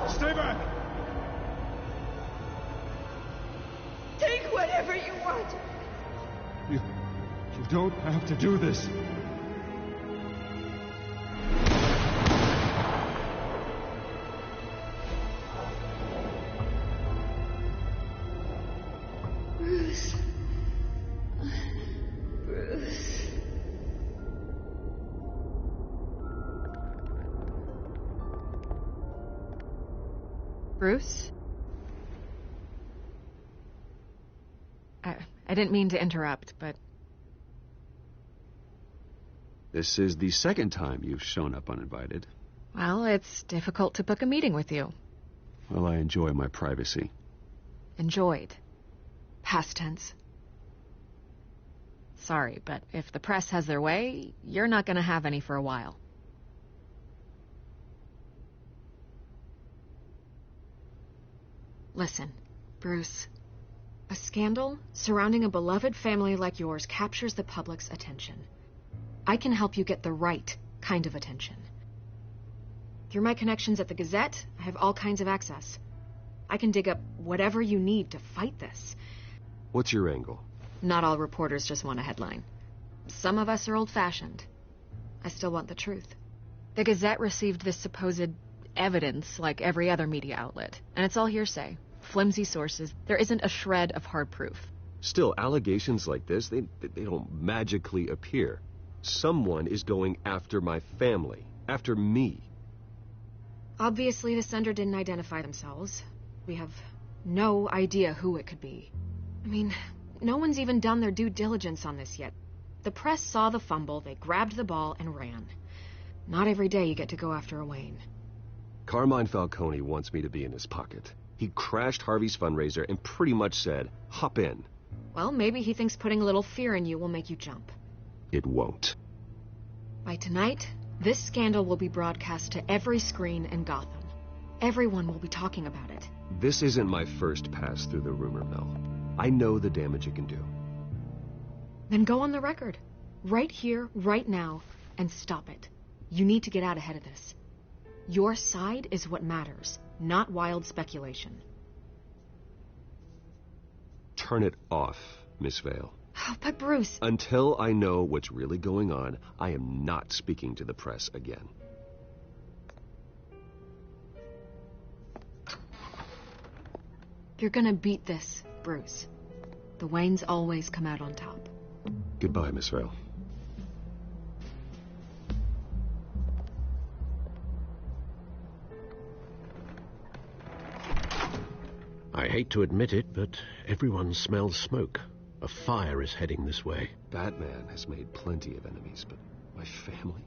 Stay back! Take whatever you want. You don't have to do this. Bruce. Bruce. Bruce? I didn't mean to interrupt, but... This is the second time you've shown up uninvited. Well, it's difficult to book a meeting with you. Well, I enjoy my privacy. Enjoyed. Past tense. Sorry, but if the press has their way, you're not going to have any for a while. Listen, Bruce. A scandal surrounding a beloved family like yours captures the public's attention. I can help you get the right kind of attention. Through my connections at the Gazette, I have all kinds of access. I can dig up whatever you need to fight this. What's your angle? Not all reporters just want a headline. Some of us are old-fashioned. I still want the truth. The Gazette received this supposed evidence like every other media outlet, and it's all hearsay. Flimsy sources. There isn't a shred of hard proof. Still, allegations like this, they don't magically appear. Someone is going after my family, after me. Obviously, the sender didn't identify themselves. We have no idea who it could be. I mean, no one's even done their due diligence on this yet. The press saw the fumble, they grabbed the ball and ran. Not every day you get to go after a Wayne. Carmine Falcone wants me to be in his pocket. He crashed Harvey's fundraiser and pretty much said, hop in. Well, maybe he thinks putting a little fear in you will make you jump. It won't. By tonight, this scandal will be broadcast to every screen in Gotham. Everyone will be talking about it. This isn't my first pass through the rumor mill. I know the damage it can do. Then go on the record. Right here, right now, and stop it. You need to get out ahead of this. Your side is what matters, not wild speculation. Turn it off, Miss Vale. Oh, but Bruce... Until I know what's really going on, I am not speaking to the press again. You're gonna beat this, Bruce. The Waynes always come out on top. Goodbye, Miss Vale. I hate to admit it, but everyone smells smoke. A fire is heading this way. Batman has made plenty of enemies, but my family?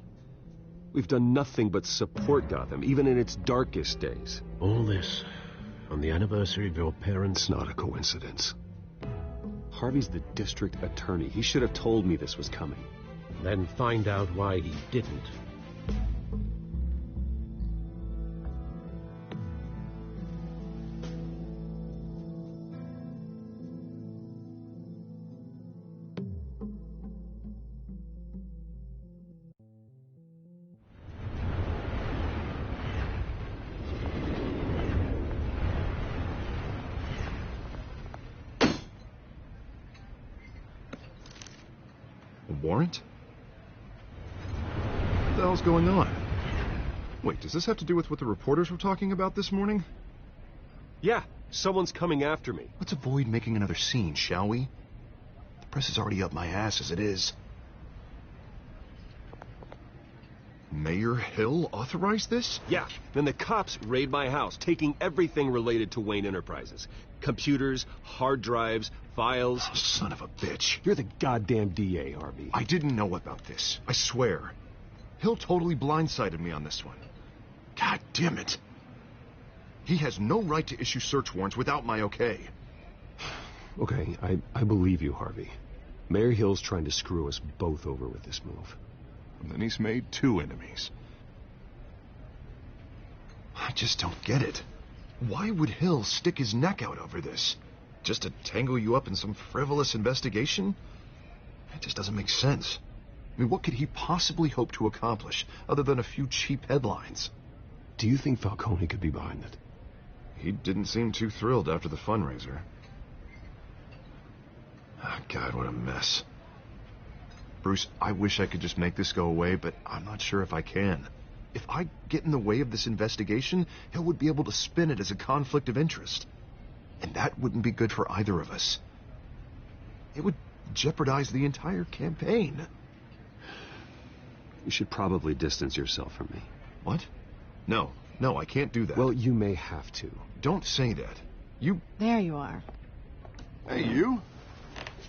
We've done nothing but support Gotham, even in its darkest days. All this on the anniversary of your parents'... It's not a coincidence. Harvey's the district attorney. He should have told me this was coming. Then find out why he didn't. Warrant? What the hell's going on? Wait, does this have to do with what the reporters were talking about this morning? Yeah, someone's coming after me. Let's avoid making another scene, shall we? The press is already up my ass as it is. Mayor Hill authorized this? Yeah, then the cops raid my house, taking everything related to Wayne Enterprises. Computers, hard drives, files. Oh, son of a bitch. You're the goddamn DA, Harvey. I didn't know about this. I swear. Hill totally blindsided me on this one. God damn it. He has no right to issue search warrants without my okay. Okay, I believe you, Harvey. Mayor Hill's trying to screw us both over with this move. And then he's made 2 enemies. I just don't get it. Why would Hill stick his neck out over this? Just to tangle you up in some frivolous investigation? It just doesn't make sense. I mean, what could he possibly hope to accomplish other than a few cheap headlines? Do you think Falcone could be behind it? He didn't seem too thrilled after the fundraiser. Oh, God, what a mess. Bruce, I wish I could just make this go away, but I'm not sure if I can. If I get in the way of this investigation, Hill would be able to spin it as a conflict of interest. And that wouldn't be good for either of us. It would jeopardize the entire campaign. You should probably distance yourself from me. What? No, I can't do that. Well, you may have to. Don't say that. You... There you are. Hey, you?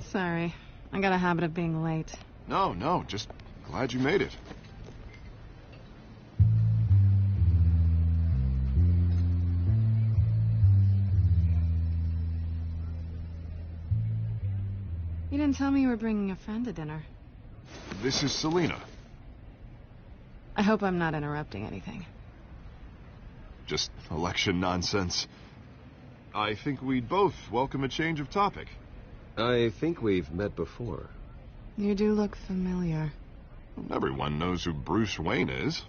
Sorry. I got a habit of being late. No, just glad you made it. You didn't tell me you were bringing a friend to dinner. This is Selina. I hope I'm not interrupting anything. Just election nonsense. I think we'd both welcome a change of topic. I think we've met before. You do look familiar. Everyone knows who Bruce Wayne is.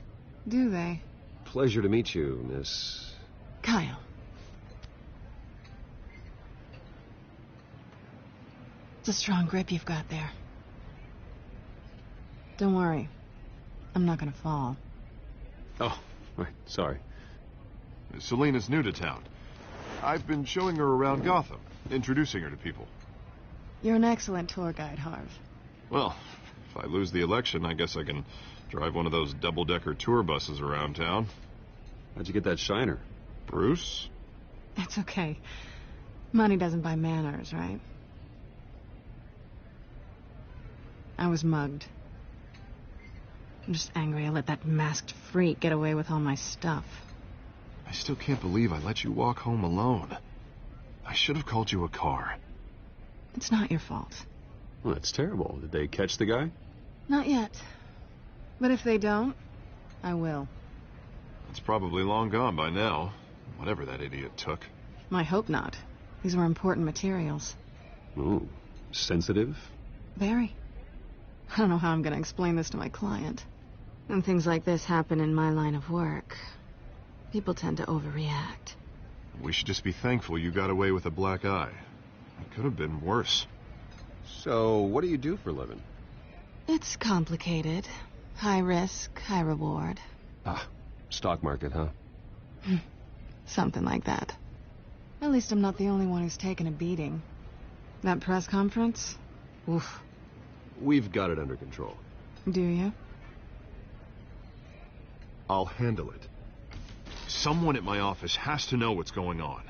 Do they? Pleasure to meet you, Miss... Kyle. It's a strong grip you've got there. Don't worry. I'm not gonna fall. Oh, right, sorry. Selina's new to town. I've been showing her around Gotham, introducing her to people. You're an excellent tour guide, Harv. Well, if I lose the election, I guess I can drive one of those double-decker tour buses around town. How'd you get that shiner? Bruce? It's okay. Money doesn't buy manners, right? I was mugged. I'm just angry I let that masked freak get away with all my stuff. I still can't believe I let you walk home alone. I should have called you a car. It's not your fault. Well, that's terrible. Did they catch the guy? Not yet. But if they don't, I will. It's probably long gone by now, whatever that idiot took. I hope not. These were important materials. Ooh, sensitive? Very. I don't know how I'm going to explain this to my client. When things like this happen in my line of work, people tend to overreact. We should just be thankful you got away with a black eye. It could have been worse. So, what do you do for a living? It's complicated. High risk, high reward. Ah, stock market, huh? Something like that. At least I'm not the only one who's taken a beating. That press conference? Oof. We've got it under control. Do you? I'll handle it. Someone at my office has to know what's going on.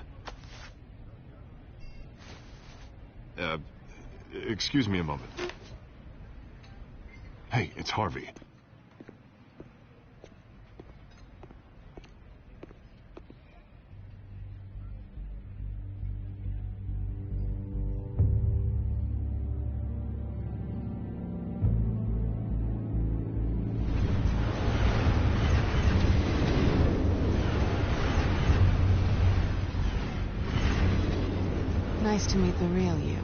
Excuse me a moment. Hey, it's Harvey. Nice to meet the real you.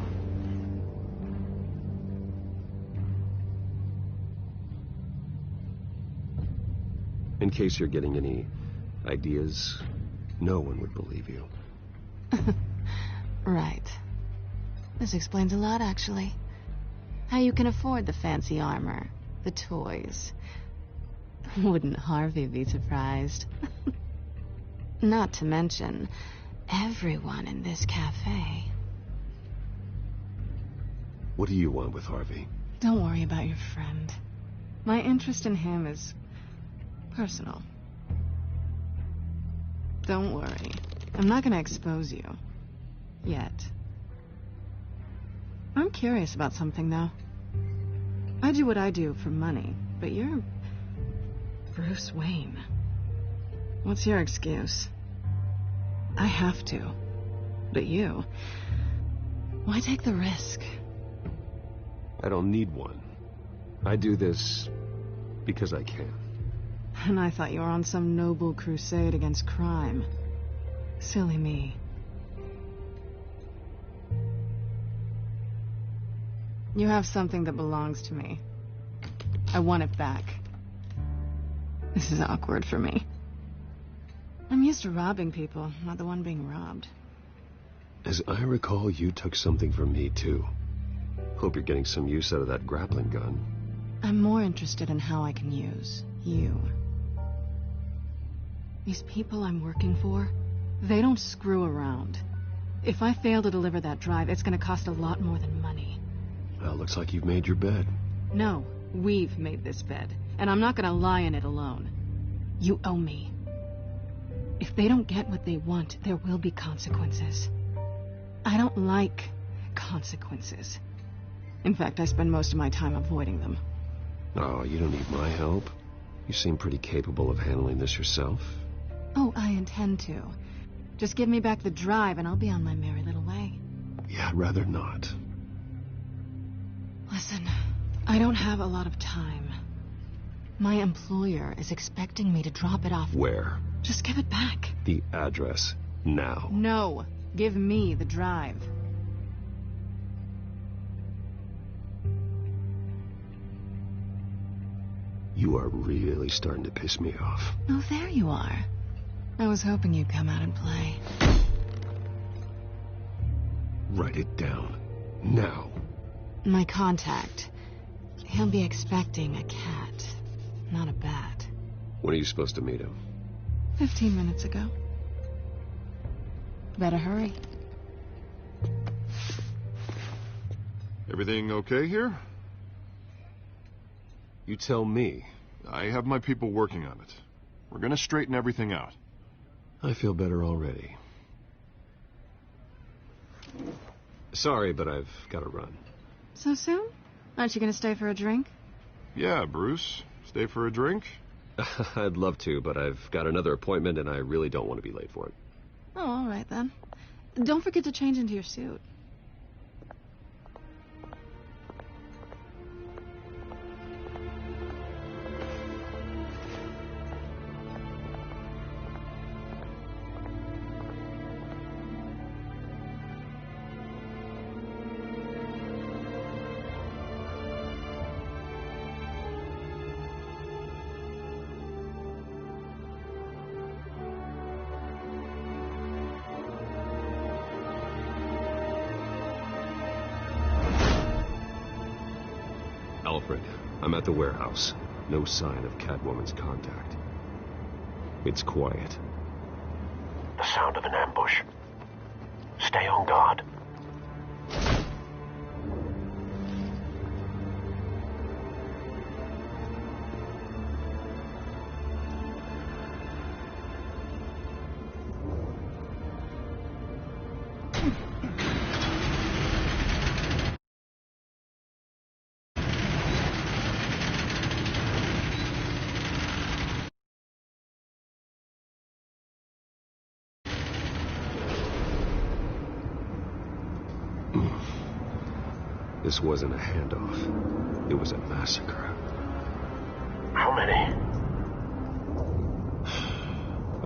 In case you're getting any ideas, no one would believe you. Right. This explains a lot, actually. How you can afford the fancy armor, the toys. Wouldn't Harvey be surprised? Not to mention, everyone in this cafe. What do you want with Harvey? Don't worry about your friend. My interest in him is personal. Don't worry. I'm not going to expose you. Yet. I'm curious about something, though. I do what I do for money, but you're Bruce Wayne. What's your excuse? I have to. But you... why take the risk? I don't need one. I do this because I can. And I thought you were on some noble crusade against crime. Silly me. You have something that belongs to me. I want it back. This is awkward for me. I'm used to robbing people, not the one being robbed. As I recall, you took something from me, too. Hope you're getting some use out of that grappling gun. I'm more interested in how I can use you. These people I'm working for, they don't screw around. If I fail to deliver that drive, it's going to cost a lot more than money. Well, looks like you've made your bed. No, we've made this bed, and I'm not going to lie in it alone. You owe me. If they don't get what they want, there will be consequences. I don't like consequences. In fact, I spend most of my time avoiding them. Oh, you don't need my help. You seem pretty capable of handling this yourself. Oh, I intend to. Just give me back the drive and I'll be on my merry little way. Yeah, I'd rather not. Listen, I don't have a lot of time. My employer is expecting me to drop it off. Where? Just give it back. The address, now. No, give me the drive. You are really starting to piss me off. Oh, there you are. I was hoping you'd come out and play. Write it down. Now. My contact. He'll be expecting a cat, not a bat. When are you supposed to meet him? 15 minutes ago. Better hurry. Everything okay here? You tell me. I have my people working on it. We're gonna straighten everything out. I feel better already. Sorry, but I've got to run. So soon? Aren't you going to stay for a drink? Yeah, Bruce. Stay for a drink? I'd love to, but I've got another appointment and I really don't want to be late for it. Oh, all right then. Don't forget to change into your suit. Alfred, I'm at the warehouse. No sign of Catwoman's contact. It's quiet. The sound of an ambush. Stay on guard. This wasn't a handoff. It was a massacre. How many?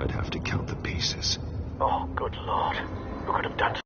I'd have to count the pieces. Oh, good Lord. Who could have done so?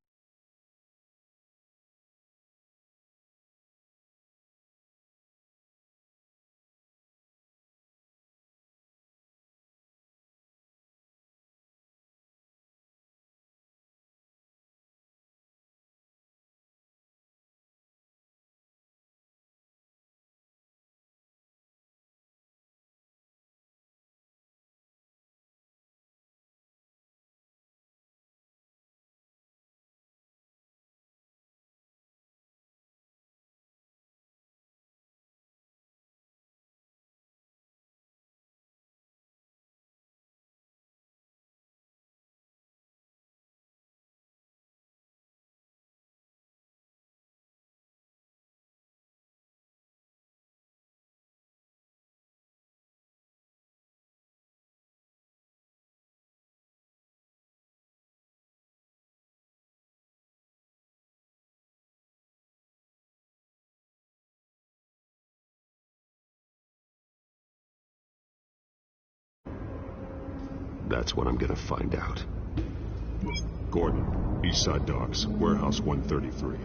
That's what I'm gonna find out. Gordon, Eastside Docks, Warehouse 133.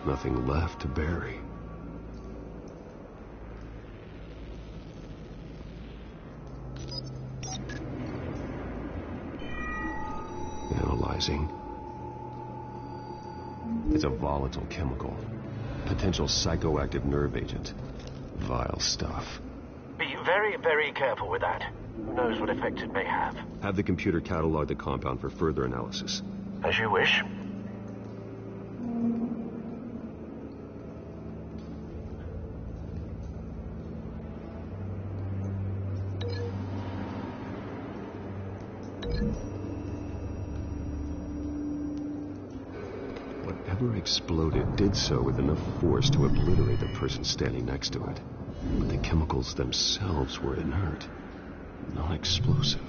Nothing left to bury. Analyzing. It's a volatile chemical. Potential psychoactive nerve agent. Vile stuff. Be very, very careful with that. Who knows what effect it may have. Have the computer catalog the compound for further analysis. As you wish. Whatever exploded did so with enough force to obliterate the person standing next to it. But the chemicals themselves were inert, non-explosive.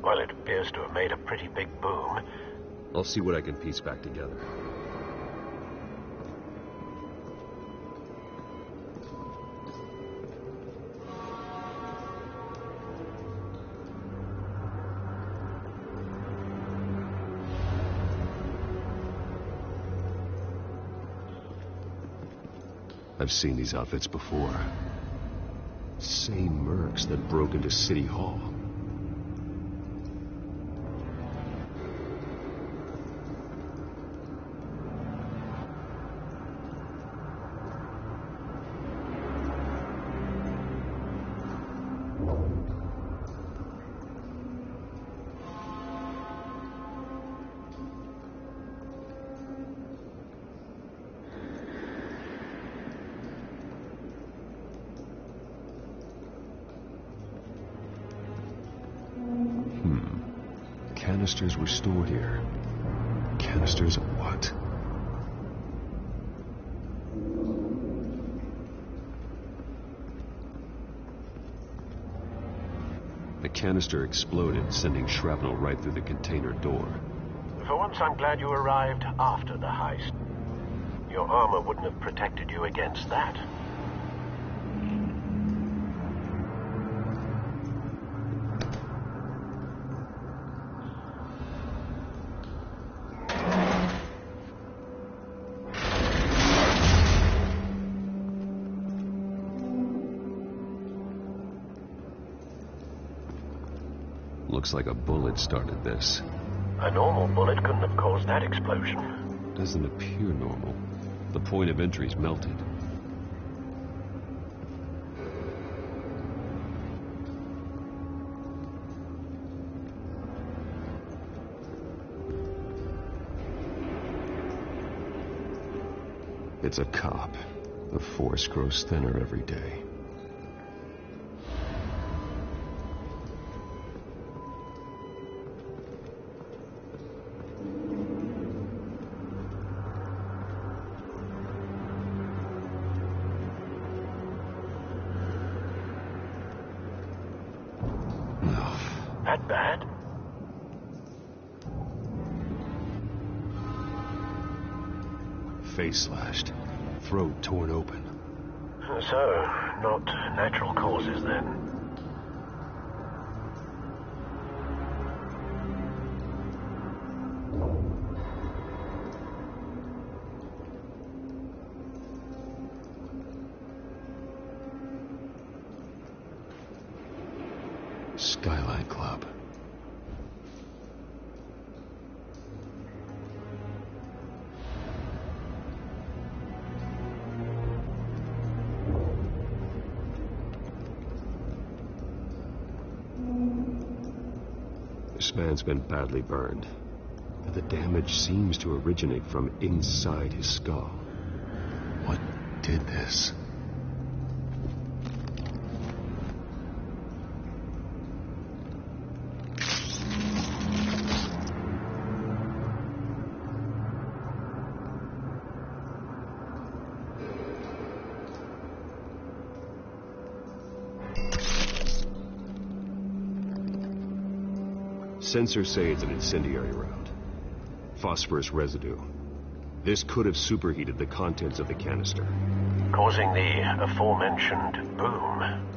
Well, it appears to have made a pretty big boom. I'll see what I can piece back together. I've seen these outfits before. Same mercs that broke into City Hall. Canisters were stored here. Canisters of what? The canister exploded, sending shrapnel right through the container door. For once, I'm glad you arrived after the heist. Your armor wouldn't have protected you against that. Looks like a bullet started this. A normal bullet couldn't have caused that explosion. Doesn't appear normal. The point of entry's melted. It's a cop. The force grows thinner every day. That bad? Face slashed. Throat torn open. So, not natural causes then. Skyline Club. This man's been badly burned, and the damage seems to originate from inside his skull. What did this? Sensors say it's an incendiary round. Phosphorus residue. This could have superheated the contents of the canister, causing the aforementioned boom.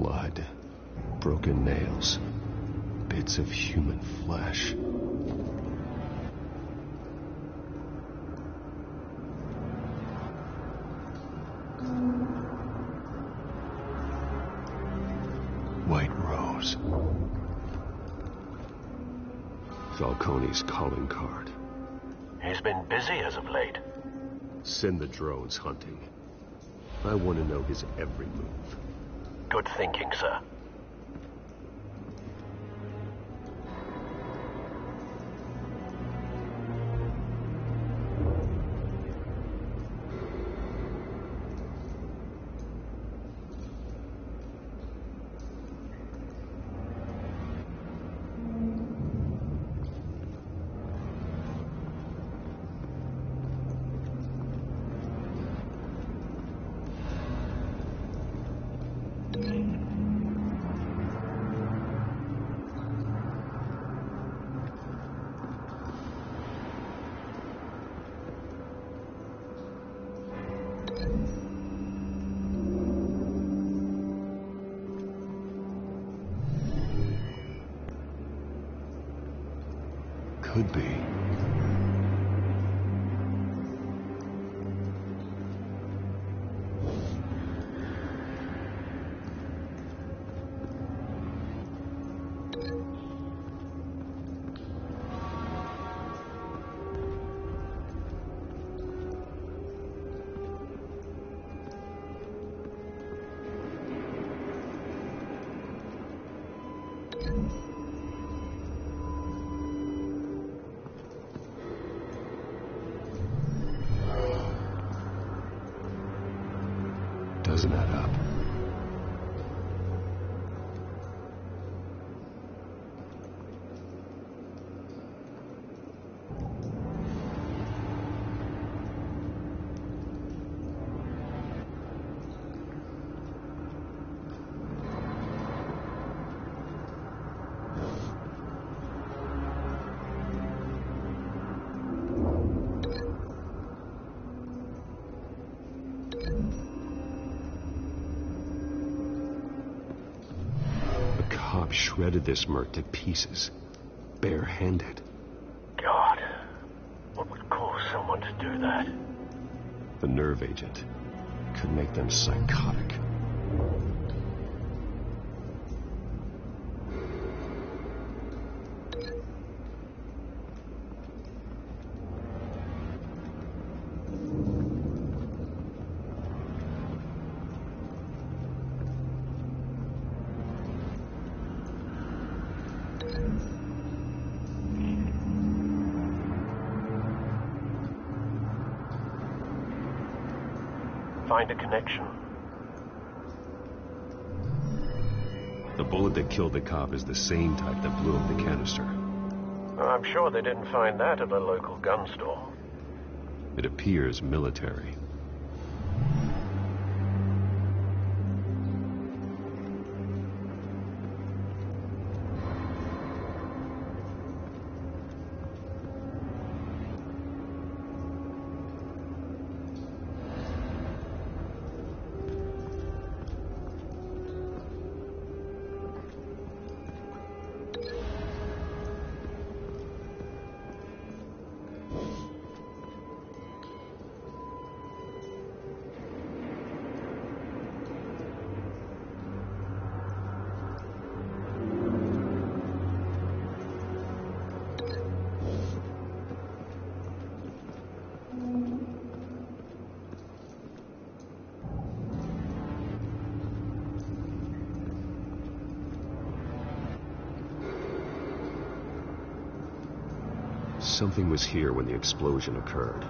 Blood, broken nails, bits of human flesh. White Rose. Falcone's calling card. He's been busy as of late. Send the drones hunting. I want to know his every move. Good thinking, sir. Could be. Doesn't add up. Shredded this merc to pieces, barehanded. God, what would cause someone to do that? The nerve agent could make them psychotic. Find a connection. The bullet that killed the cop is the same type that blew up the canister. I'm sure they didn't find that at a local gun store. It appears military. Something was here when the explosion occurred.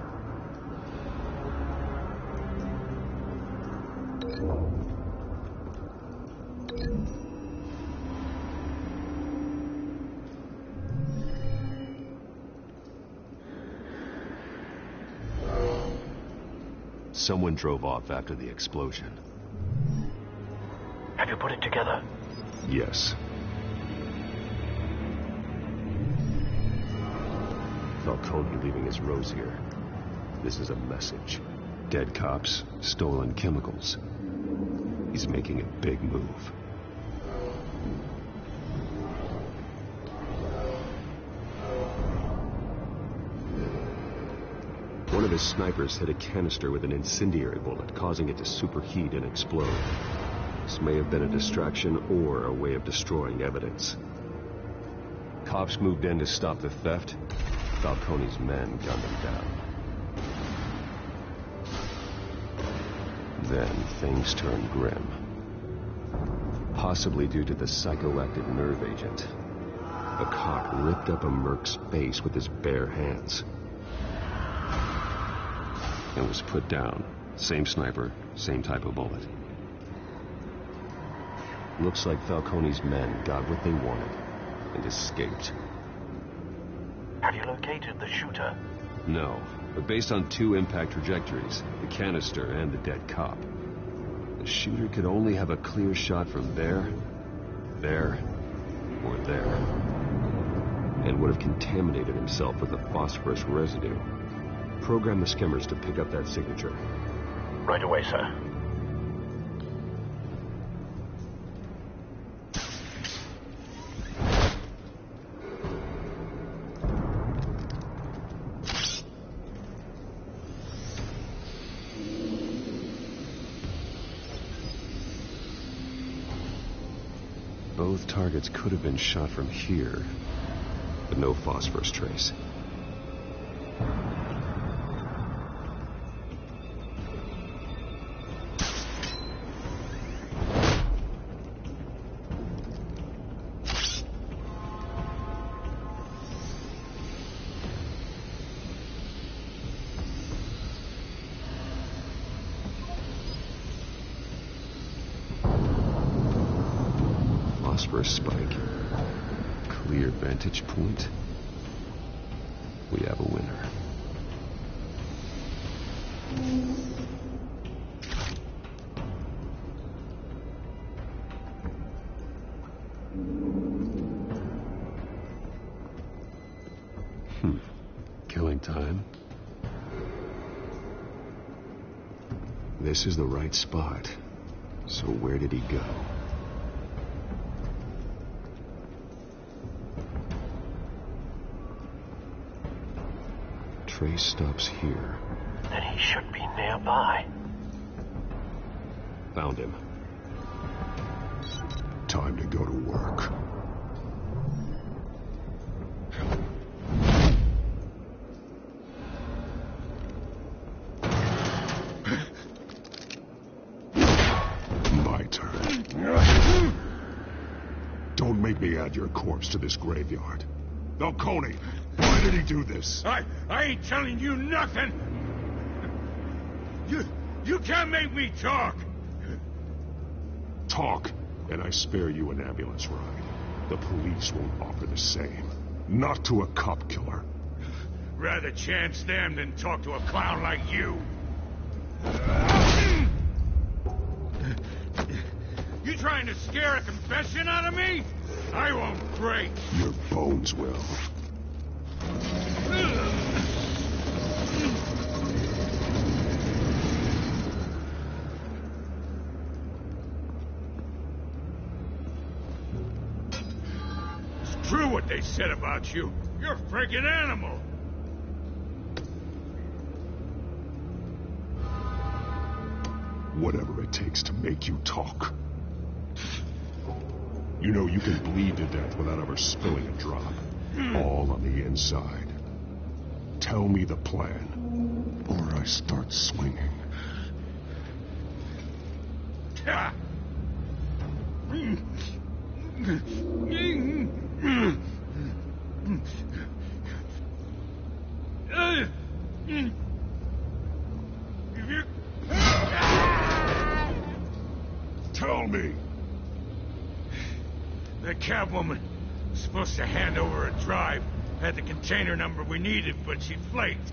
Someone drove off after the explosion. Have you put it together? Yes. Falcone leaving his rose here. This is a message. Dead cops, stolen chemicals. He's making a big move. One of his snipers hit a canister with an incendiary bullet, causing it to superheat and explode. This may have been a distraction or a way of destroying evidence. Cops moved in to stop the theft. Falcone's men gunned them down. Then things turned grim. Possibly due to the psychoactive nerve agent. A cop ripped up a merc's face with his bare hands. And was put down. Same sniper, same type of bullet. Looks like Falcone's men got what they wanted and escaped. Have you located the shooter? No, but based on 2 impact trajectories, the canister and the dead cop, the shooter could only have a clear shot from there, or there, and would have contaminated himself with the phosphorus residue. Program the skimmers to pick up that signature. Right away, sir. Both targets could have been shot from here, but no phosphorus trace. Phosphorus spike. Clear vantage point. We have a winner. Killing time. This is the right spot. So where did he go? Trace stops here. Then he should be nearby. Found him. Time to go to work. My turn. Don't make me add your corpse to this graveyard. Falcone, why did he do this? I ain't telling you nothing. You can't make me talk. Talk, and I spare you an ambulance ride. The police won't offer the same. Not to a cop killer. Rather chance them than talk to a clown like you. You trying to scare a confession out of me? I won't break. Your bones will. It's true what they said about you. You're a freaking animal. Whatever it takes to make you talk. You know you can bleed to death without ever spilling a drop. All on the inside. Tell me the plan, or I start swinging. Tell me. The Catwoman was supposed to hand over a drive. Had the container number we needed, but she flaked.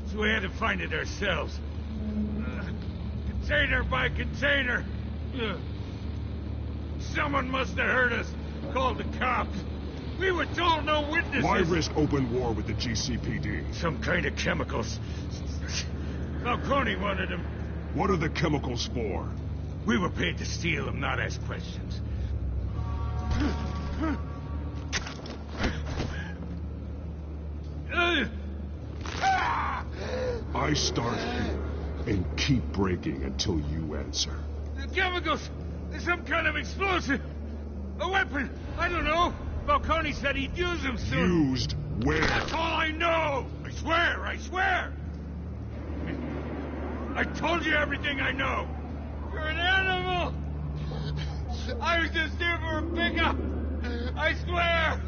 So we had to find it ourselves. Container by container. Someone must have heard us. Called the cops. We were told no witnesses. Why risk open war with the GCPD? Some kind of chemicals. Falcone wanted them. What are the chemicals for? We were paid to steal them, not ask questions. I start here and keep breaking until you answer. The chemicals! There's some kind of explosive! A weapon! I don't know! Falcone said he'd use them soon! Used where? That's all I know! I swear! I swear! I told you everything I know! You're an animal! I was just here for a pickup! I swear!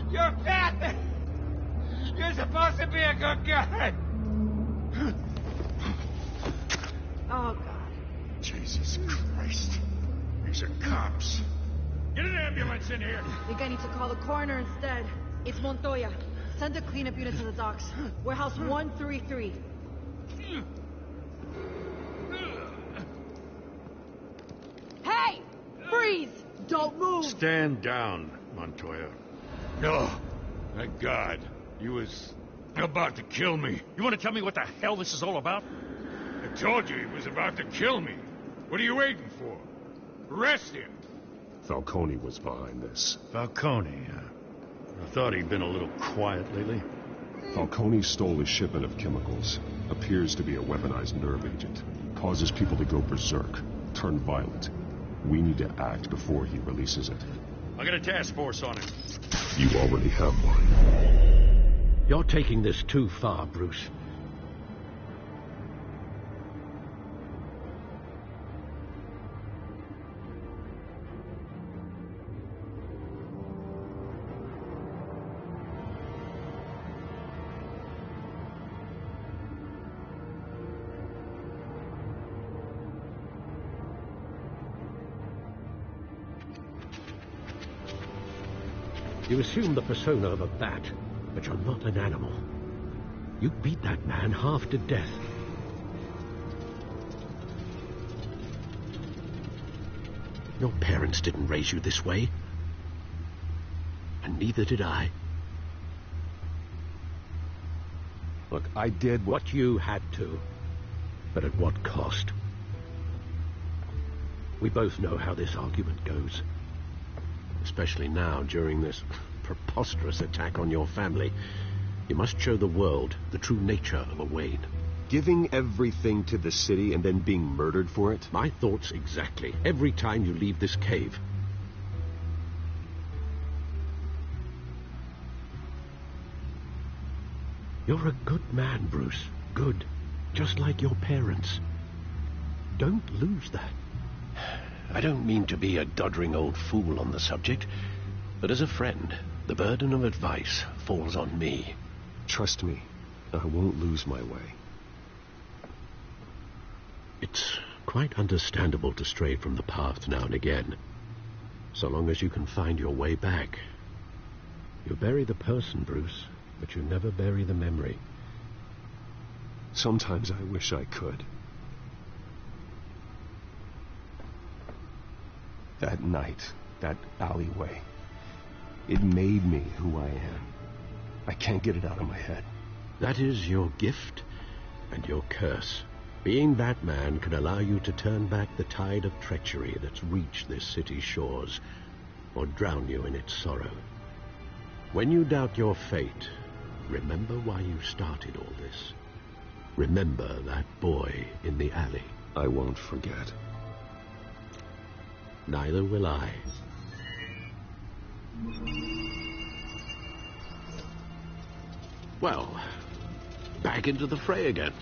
You're fat! You're supposed to be a good guy! Oh, God. Jesus Christ. These are cops. Get an ambulance in here! I think I need to call the coroner instead. It's Montoya. Send a cleanup unit to the docks. Warehouse 133. Hey! Freeze! Don't move! Stand down, Montoya. No. Thank God. He was about to kill me. You want to tell me what the hell this is all about? I told you he was about to kill me. What are you waiting for? Arrest him. Falcone was behind this. Falcone, I thought he'd been a little quiet lately. Falcone stole a shipment of chemicals. Appears to be a weaponized nerve agent. Causes people to go berserk, turn violent. We need to act before he releases it. I got a task force on it. You already have one. You're taking this too far, Bruce. You assume the persona of a bat, but you're not an animal. You beat that man half to death. Your parents didn't raise you this way. And neither did I. Look, I did what you had to. But at what cost? We both know how this argument goes. Especially now, during this preposterous attack on your family. You must show the world the true nature of a Wayne. Giving everything to the city and then being murdered for it? My thoughts exactly. Every time you leave this cave. You're a good man, Bruce. Good. Just like your parents. Don't lose that. I don't mean to be a doddering old fool on the subject, but as a friend, the burden of advice falls on me. Trust me, I won't lose my way. It's quite understandable to stray from the path now and again, so long as you can find your way back. You bury the person, Bruce, but you never bury the memory. Sometimes I wish I could. That night, that alleyway, it made me who I am. I can't get it out of my head. That is your gift and your curse. Being that man can allow you to turn back the tide of treachery that's reached this city's shores, or drown you in its sorrow. When you doubt your fate, remember why you started all this. Remember that boy in the alley. I won't forget. Neither will I. Well, back into the fray again.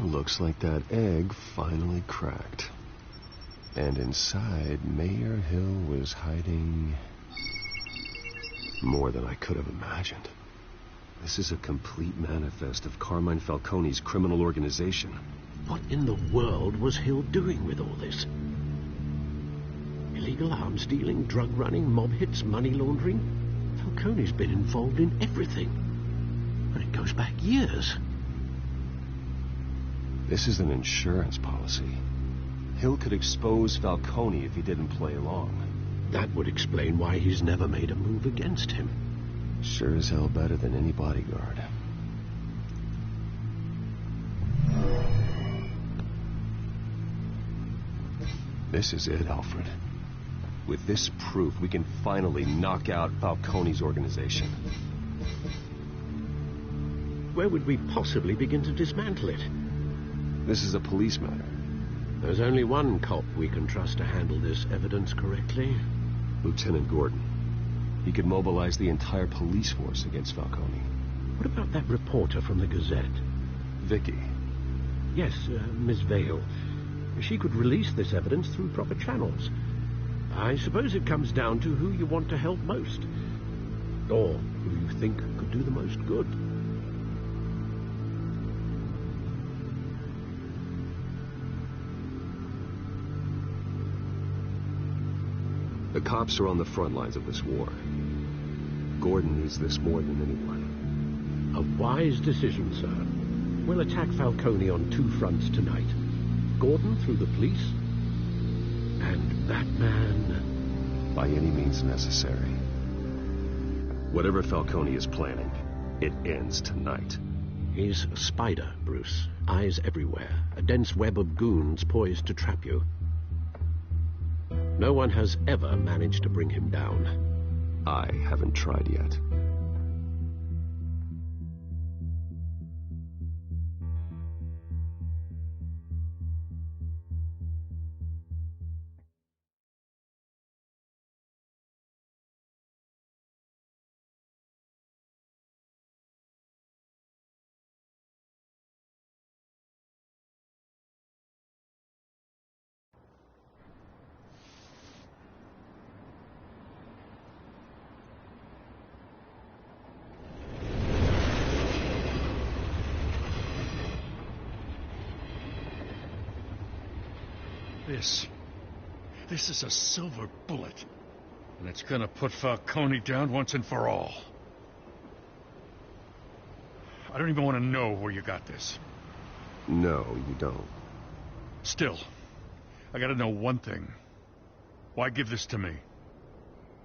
Looks like that egg finally cracked. And inside, Mayor Hill was hiding more than I could have imagined. This is a complete manifest of Carmine Falcone's criminal organization. What in the world was Hill doing with all this? Illegal arms dealing, drug running, mob hits, money laundering? Falcone's been involved in everything. And it goes back years. This is an insurance policy. Hill could expose Falcone if he didn't play along. That would explain why he's never made a move against him. Sure as hell better than any bodyguard. This is it, Alfred. With this proof, we can finally knock out Falcone's organization. Where would we possibly begin to dismantle it? This is a police matter. There's only one cop we can trust to handle this evidence correctly. Lieutenant Gordon. He could mobilize the entire police force against Falcone. What about that reporter from the Gazette? Vicky. Yes, Miss Vale. She could release this evidence through proper channels. I suppose it comes down to who you want to help most. Or who you think could do the most good. The cops are on the front lines of this war. Gordon needs this more than anyone. A wise decision, sir. We'll attack Falcone on two fronts tonight. Gordon through the police, and Batman by any means necessary. Whatever Falcone is planning, it ends tonight. He's a spider, Bruce. Eyes everywhere. A dense web of goons poised to trap you. No one has ever managed to bring him down. I haven't tried yet. This is a silver bullet. And it's gonna put Falcone down once and for all. I don't even want to know where you got this. No, you don't. Still, I gotta know one thing. Why give this to me?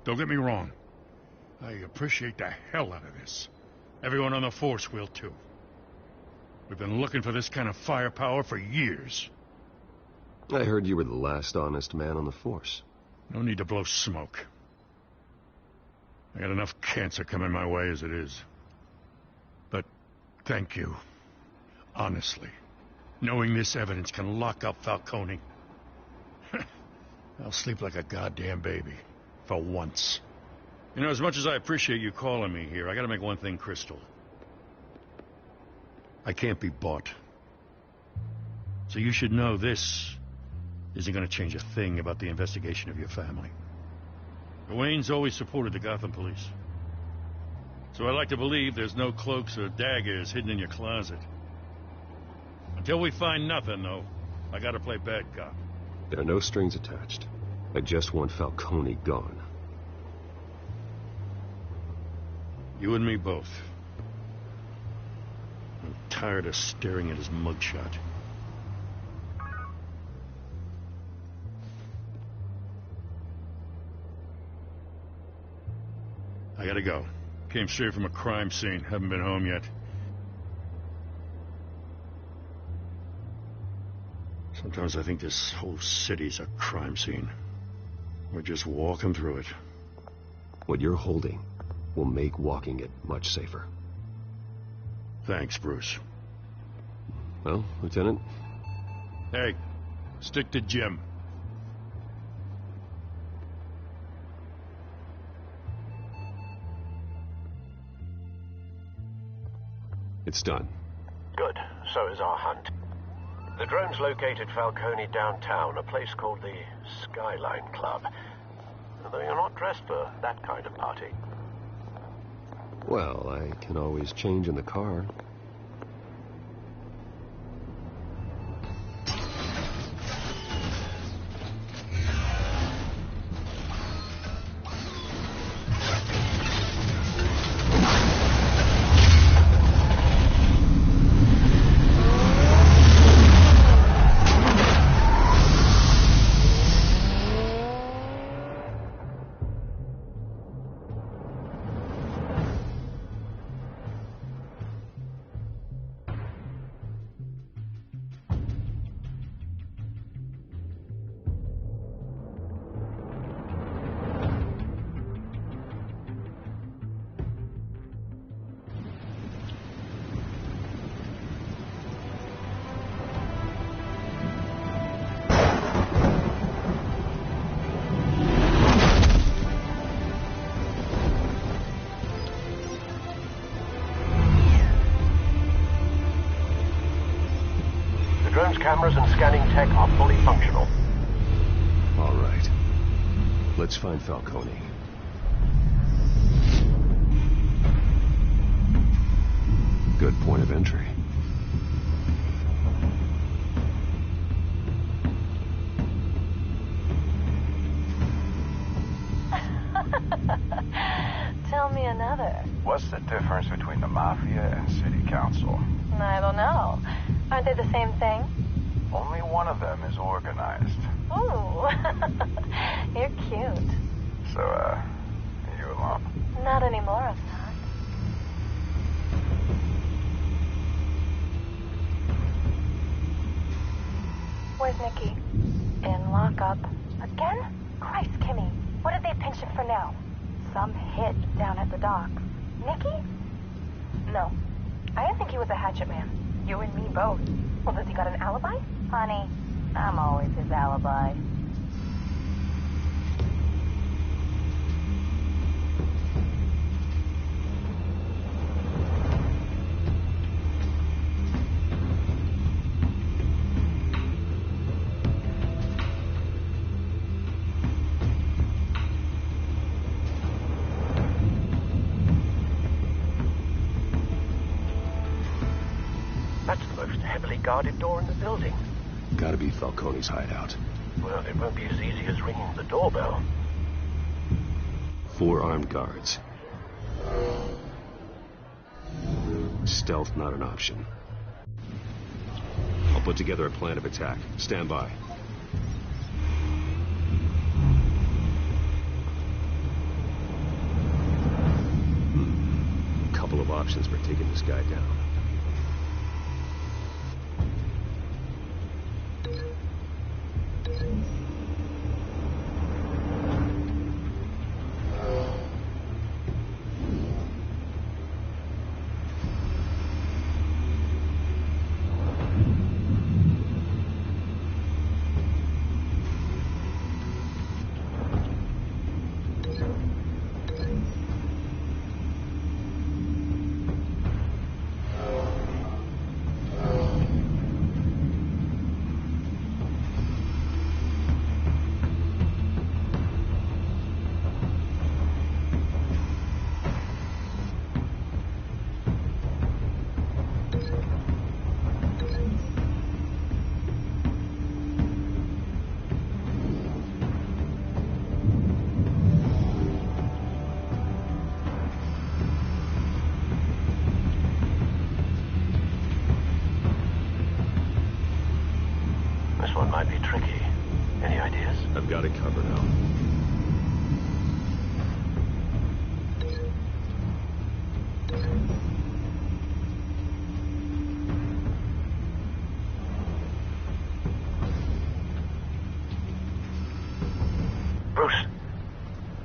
Don't get me wrong. I appreciate the hell out of this. Everyone on the force will too. We've been looking for this kind of firepower for years. I heard you were the last honest man on the force. No need to blow smoke. I got enough cancer coming my way as it is. But thank you. Honestly. Knowing this evidence can lock up Falcone. I'll sleep like a goddamn baby. For once. You know, as much as I appreciate you calling me here, I gotta make one thing crystal. I can't be bought. So you should know this isn't gonna change a thing about the investigation of your family. The Waynes always supported the Gotham police. So I like to believe there's no cloaks or daggers hidden in your closet. Until we find nothing, though, I gotta play bad cop. There are no strings attached. I just want Falcone gone. You and me both. I'm tired of staring at his mugshot. I gotta go. Came straight from a crime scene. Haven't been home yet. Sometimes I think this whole city's a crime scene. We're just walking through it. What you're holding will make walking it much safer. Thanks, Bruce. Well, Lieutenant? Hey, stick to Jim. It's done. Good. So is our hunt. The drones located Falcone downtown, a place called the Skyline Club. Although you're not dressed for that kind of party. Well, I can always change in the car. Drone's cameras and scanning tech are fully functional. All right. Let's find Falcone. Good point of entry. Tell me another. What's the difference between the Mafia and City Council? I don't know. Aren't they the same thing? Only one of them is organized. Ooh. You're cute. So, are you alone? Not anymore, I'm not. Where's Nikki? In lockup. Again? Christ, Kimmy. What did they pinch it for now? Some hit down at the dock. Nikki? No. I didn't think he was a hatchet man. You and me both. Well, does he got an alibi? Honey, I'm always his alibi. That's the most heavily guarded door in the building. Gotta be Falcone's hideout. Well, it won't be as easy as ringing the doorbell. 4 armed guards. Stealth not an option. I'll put together a plan of attack. Stand by. Couple of options for taking this guy down. This one might be tricky. Any ideas? I've got it covered now. Bruce,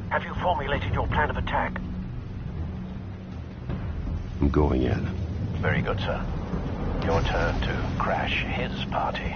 have you formulated your plan of attack? I'm going in. Very good, sir. Your turn to crash his party.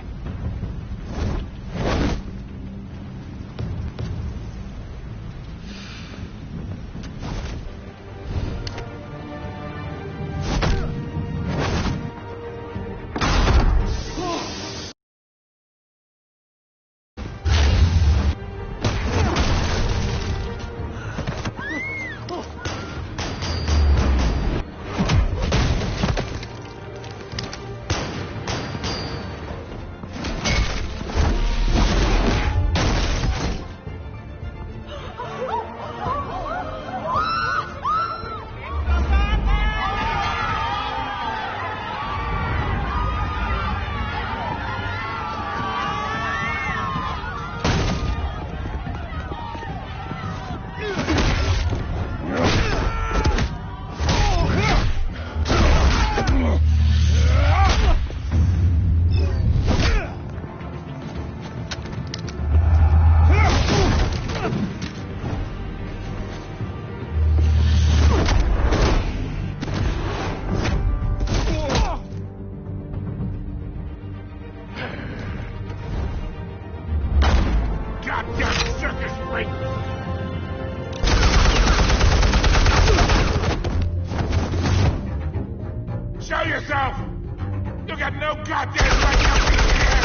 no goddamn right to be here!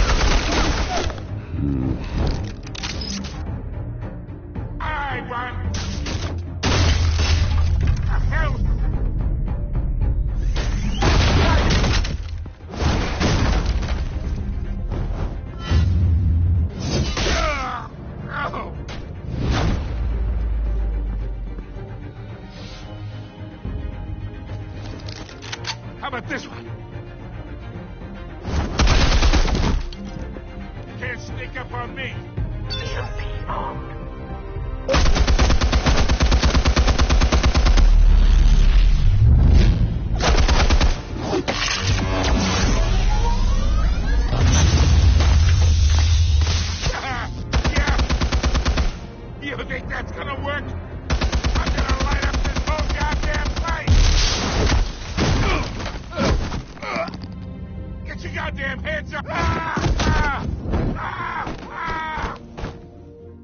I want... Hell! How about this one? Can't sneak up on me. EMP armed. Yeah. You think that's gonna work? I'm gonna light up this whole goddamn place! Get your goddamn hands up!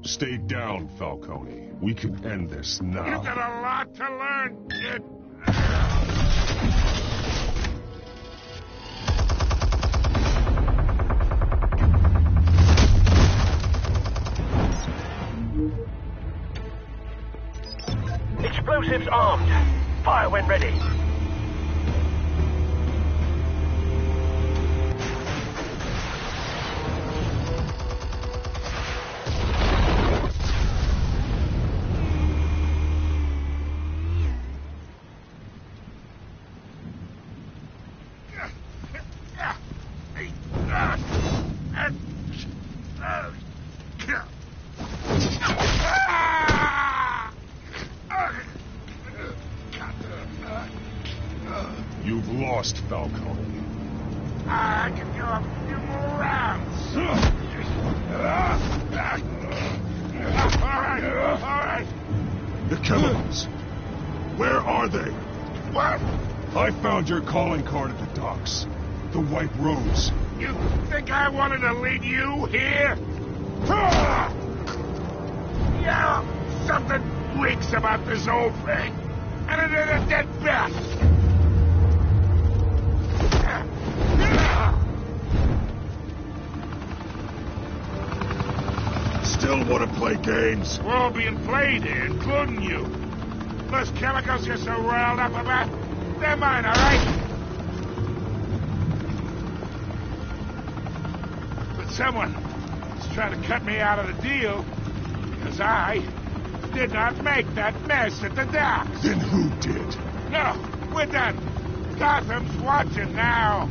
Stay down, Falcone. We can end this now. You got a lot to learn, kid. Explosives armed. Fire when ready. You've lost, Falcone. I can go a few more rounds. All right. The chemicals. Where are they? What? I found your calling card at the docks. The White Rose. You think I wanted to lead you here? Yeah, something reeks about this old thing. And it is a dead bat. Still want to play games? We're all being played here, including you. Those chemicals you're so riled up about, they're mine, all right? But someone is trying to cut me out of the deal because I did not make that mess at the docks. Then who did? No, we're done. Gotham's watching now.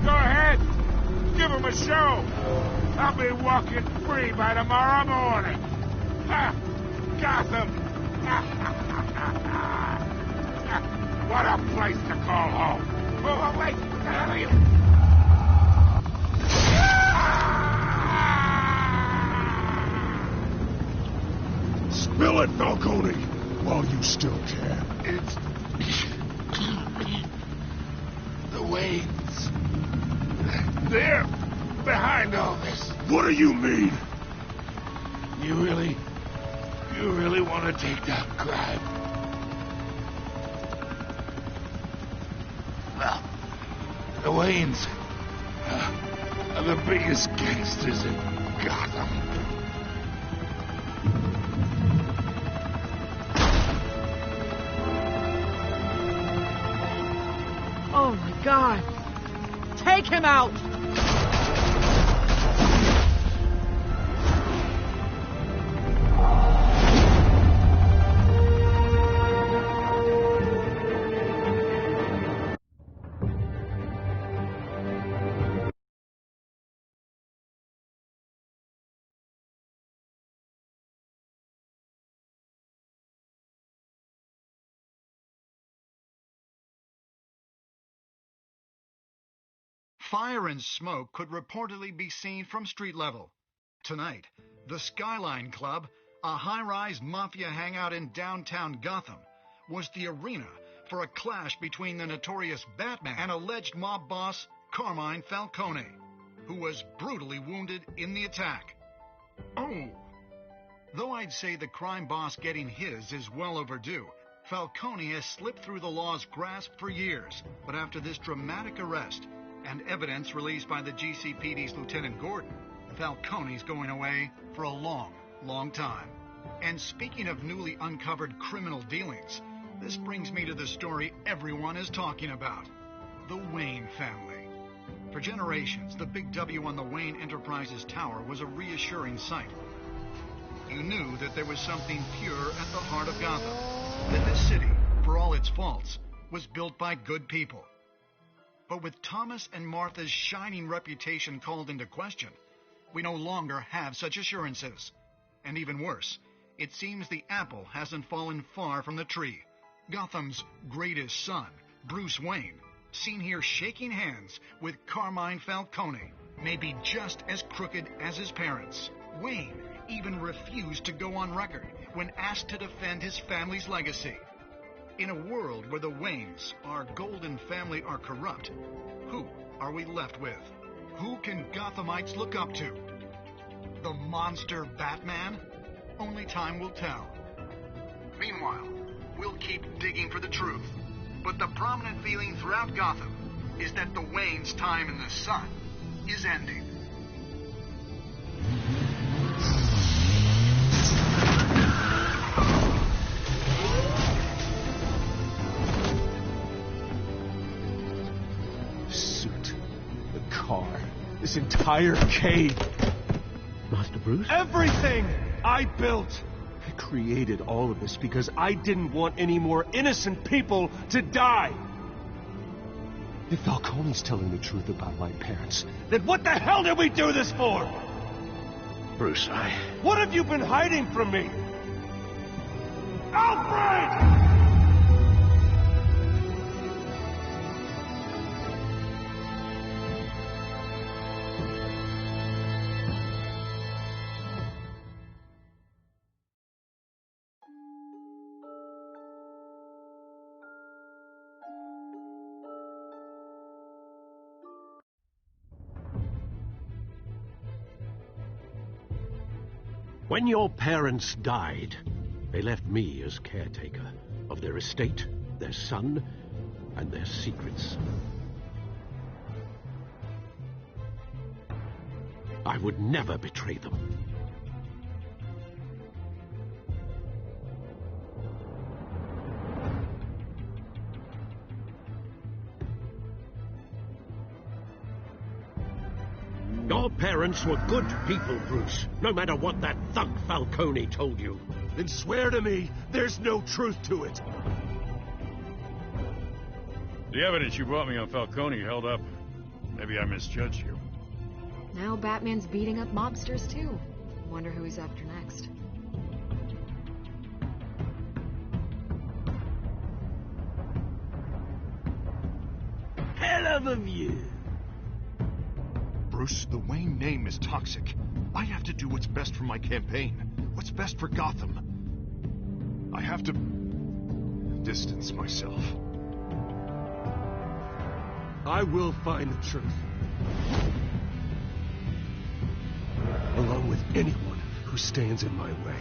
Go ahead. Give him a show. I'll be walking free by tomorrow morning. Ha! Gotham. What a place to call home. Oh, wait. What the hell are you? Spill it, Falcone, while you still can. It's... the Waynes. They're behind all this. What do you mean? You really want to take down crime? Well, the Waynes are the biggest gangsters in Gotham. Oh my God! Take him out! Fire and smoke could reportedly be seen from street level. Tonight, the Skyline Club, a high-rise mafia hangout in downtown Gotham, was the arena for a clash between the notorious Batman and alleged mob boss Carmine Falcone, who was brutally wounded in the attack. Oh! Though I'd say the crime boss getting his is well overdue, Falcone has slipped through the law's grasp for years, but after this dramatic arrest and evidence released by the GCPD's Lieutenant Gordon, Falcone's going away for a long, long time. And speaking of newly uncovered criminal dealings, this brings me to the story everyone is talking about: the Wayne family. For generations, the big W on the Wayne Enterprises Tower was a reassuring sight. You knew that there was something pure at the heart of Gotham, that this city, for all its faults, was built by good people. But with Thomas and Martha's shining reputation called into question, we no longer have such assurances. And even worse, it seems the apple hasn't fallen far from the tree. Gotham's greatest son, Bruce Wayne, seen here shaking hands with Carmine Falcone, may be just as crooked as his parents. Wayne even refused to go on record when asked to defend his family's legacy. In a world where the Waynes, our golden family, are corrupt, who are we left with? Who can Gothamites look up to? The monster Batman? Only time will tell. Meanwhile, we'll keep digging for the truth. But the prominent feeling throughout Gotham is that the Waynes' time in the sun is ending. Suit, the car, this entire cave. Master Bruce? Everything I built! I created all of this because I didn't want any more innocent people to die! If Falcone's telling the truth about my parents, then what the hell did we do this for? Bruce, What have you been hiding from me? Alfred! When your parents died, they left me as caretaker of their estate, their son, and their secrets. I would never betray them. Your parents were good people, Bruce, no matter what that thug Falcone told you. Then swear to me there's no truth to it. The evidence you brought me on Falcone held up. Maybe I misjudged you. Now Batman's beating up mobsters, too. Wonder who he's after next. Hell of a view. Bruce, the Wayne name is toxic. I have to do what's best for my campaign. What's best for Gotham. I have to distance myself. I will find the truth. Along with anyone who stands in my way.